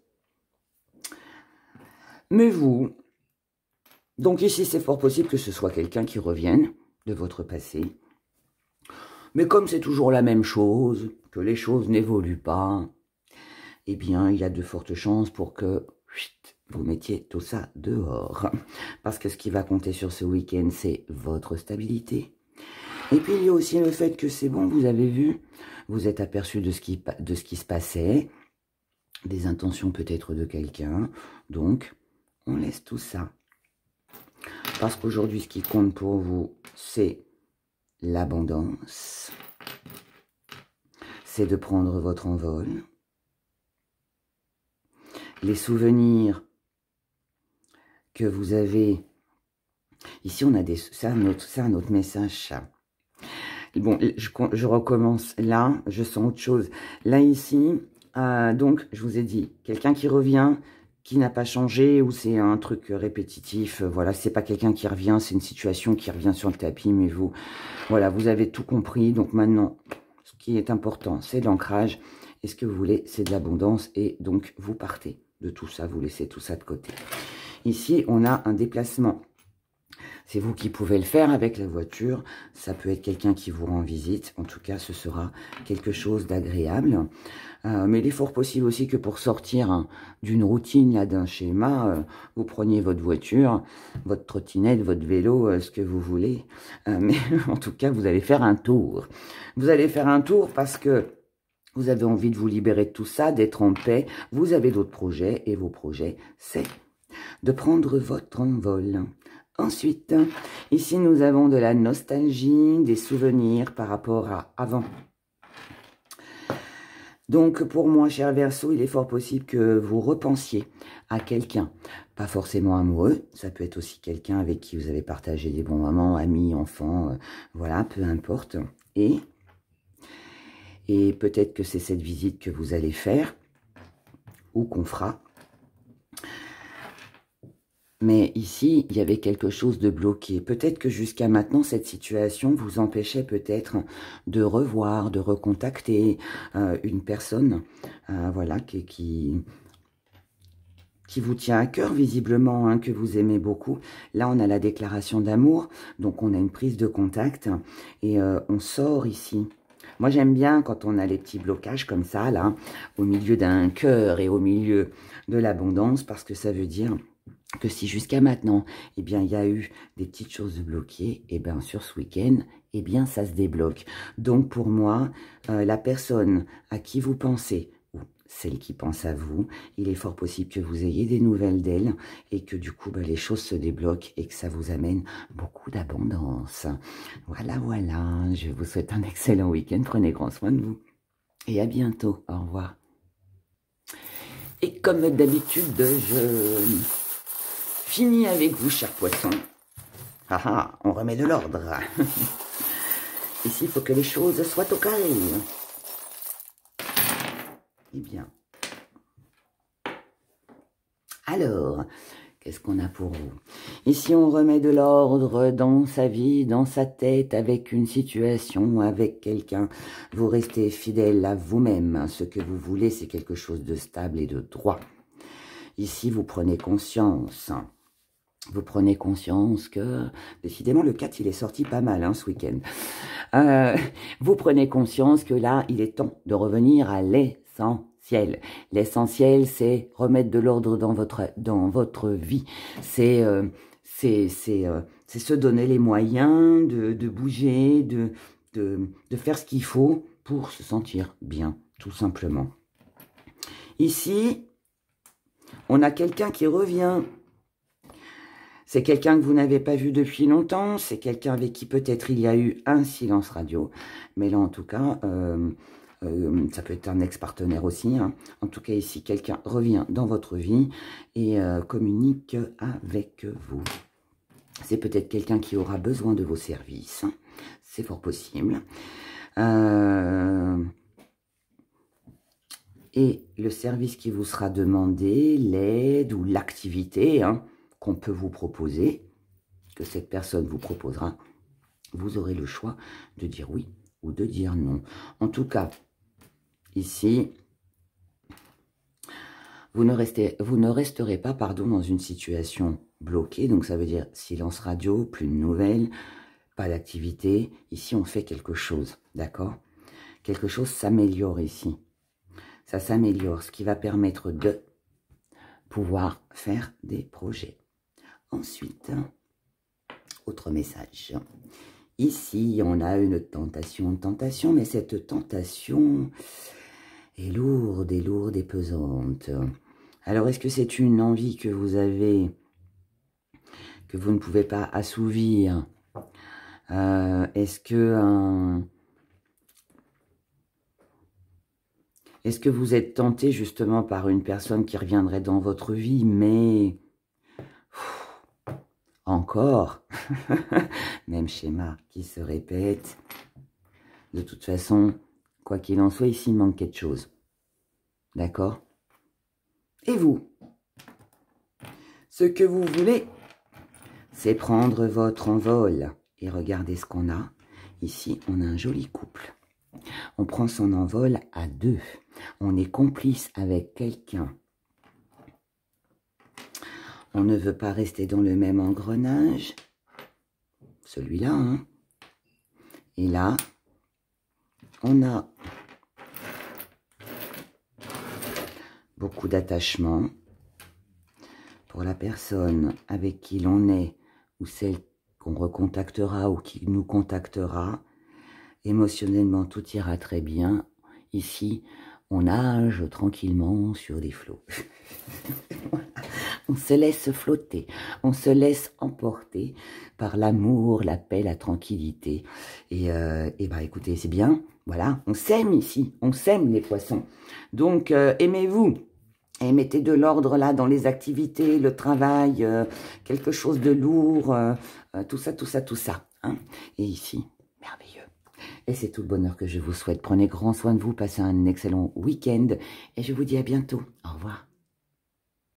Mais vous, donc ici c'est fort possible que ce soit quelqu'un qui revienne de votre passé. Mais comme c'est toujours la même chose, que les choses n'évoluent pas, eh bien il y a de fortes chances pour que vous mettiez tout ça dehors. Parce que ce qui va compter sur ce week-end, c'est votre stabilité. Et puis il y a aussi le fait que c'est bon, vous avez vu, vous êtes aperçu de ce qui se passait, des intentions peut-être de quelqu'un, donc on laisse tout ça. Parce qu'aujourd'hui, ce qui compte pour vous, c'est l'abondance, c'est de prendre votre envol. Les souvenirs que vous avez, ici on a des, c'est un autre message, ça. Bon, je recommence là, je sens autre chose. Là, ici, donc, je vous ai dit, quelqu'un qui revient, qui n'a pas changé, ou c'est un truc répétitif, voilà, c'est pas quelqu'un qui revient, c'est une situation qui revient sur le tapis, mais vous, voilà, vous avez tout compris. Donc maintenant, ce qui est important, c'est l'ancrage, et ce que vous voulez, c'est de l'abondance, et donc, vous partez de tout ça, vous laissez tout ça de côté. Ici, on a un déplacement. C'est vous qui pouvez le faire avec la voiture. Ça peut être quelqu'un qui vous rend visite. En tout cas, ce sera quelque chose d'agréable. Mais il est fort possible aussi que pour sortir d'une routine, d'un schéma, vous preniez votre voiture, votre trottinette, votre vélo, ce que vous voulez. Mais en tout cas, vous allez faire un tour. Vous allez faire un tour parce que vous avez envie de vous libérer de tout ça, d'être en paix. Vous avez d'autres projets et vos projets, c'est de prendre votre envol. Ensuite, ici, nous avons de la nostalgie, des souvenirs par rapport à avant. Donc, pour moi, cher Verseau, il est fort possible que vous repensiez à quelqu'un, pas forcément amoureux, ça peut être aussi quelqu'un avec qui vous avez partagé des bons moments, amis, enfants, voilà, peu importe. Et peut-être que c'est cette visite que vous allez faire, ou qu'on fera. Mais ici, il y avait quelque chose de bloqué. Peut-être que jusqu'à maintenant, cette situation vous empêchait peut-être de revoir, de recontacter une personne voilà, qui vous tient à cœur, visiblement, hein, que vous aimez beaucoup. Là, on a la déclaration d'amour, donc on a une prise de contact et on sort ici. Moi, j'aime bien quand on a les petits blocages comme ça, là, au milieu d'un cœur et au milieu de l'abondance, parce que ça veut dire que si jusqu'à maintenant, eh bien, il y a eu des petites choses bloquées, eh bien, sur ce week-end, eh bien, ça se débloque. Donc, pour moi, la personne à qui vous pensez, ou celle qui pense à vous, il est fort possible que vous ayez des nouvelles d'elle et que du coup, les choses se débloquent et que ça vous amène beaucoup d'abondance. Voilà, voilà. Je vous souhaite un excellent week-end. Prenez grand soin de vous. Et à bientôt. Au revoir. Et comme d'habitude, je finis avec vous, chers poissons. Ah ah, on remet de l'ordre. Ici, il faut que les choses soient au carré. Eh bien. Alors, qu'est-ce qu'on a pour vous? Ici, on remet de l'ordre dans sa vie, dans sa tête, avec une situation, avec quelqu'un. Vous restez fidèle à vous-même. Ce que vous voulez, c'est quelque chose de stable et de droit. Ici, vous prenez conscience. Vous prenez conscience que, décidément, le 4, il est sorti pas mal, hein, ce week-end. Vous prenez conscience que là, il est temps de revenir à l'essentiel. L'essentiel, c'est remettre de l'ordre dans votre vie. C'est se donner les moyens de bouger, de faire ce qu'il faut pour se sentir bien, tout simplement. Ici, on a quelqu'un qui revient. C'est quelqu'un que vous n'avez pas vu depuis longtemps, c'est quelqu'un avec qui peut-être il y a eu un silence radio. Mais là, en tout cas, ça peut être un ex-partenaire aussi. Hein. En tout cas, ici, quelqu'un revient dans votre vie et communique avec vous. C'est peut-être quelqu'un qui aura besoin de vos services. C'est fort possible. Et le service qui vous sera demandé, l'aide ou l'activité, hein, qu'on peut vous proposer, que cette personne vous proposera, vous aurez le choix de dire oui ou de dire non. En tout cas, ici, vous ne resterez pas, pardon, dans une situation bloquée. Donc, ça veut dire silence radio, plus de nouvelles, pas d'activité. Ici, on fait quelque chose, d'accord? Quelque chose s'améliore ici. Ça s'améliore, ce qui va permettre de pouvoir faire des projets. Ensuite, autre message. Ici, on a une tentation, mais cette tentation est lourde et pesante. Alors, est-ce que c'est une envie que vous avez, que vous ne pouvez pas assouvir? Est-ce que vous êtes tenté justement par une personne qui reviendrait dans votre vie, mais encore, même schéma qui se répète. De toute façon, quoi qu'il en soit, ici, il manque quelque chose. D'accord? Et vous? Ce que vous voulez, c'est prendre votre envol. Et regardez ce qu'on a. Ici, on a un joli couple. On prend son envol à deux. On est complice avec quelqu'un. On ne veut pas rester dans le même engrenage. Celui-là, hein. Et là, on a beaucoup d'attachement pour la personne avec qui l'on est ou celle qu'on recontactera ou qui nous contactera. Émotionnellement, tout ira très bien. Ici, on nage tranquillement sur des flots. On se laisse flotter, on se laisse emporter par l'amour, la paix, la tranquillité. Et bah écoutez, c'est bien, voilà, on s'aime ici, on s'aime les poissons. Donc aimez-vous et mettez de l'ordre là dans les activités, le travail, quelque chose de lourd, tout ça. Hein. Et ici, merveilleux. Et c'est tout le bonheur que je vous souhaite. Prenez grand soin de vous, passez un excellent week-end et je vous dis à bientôt. Au revoir.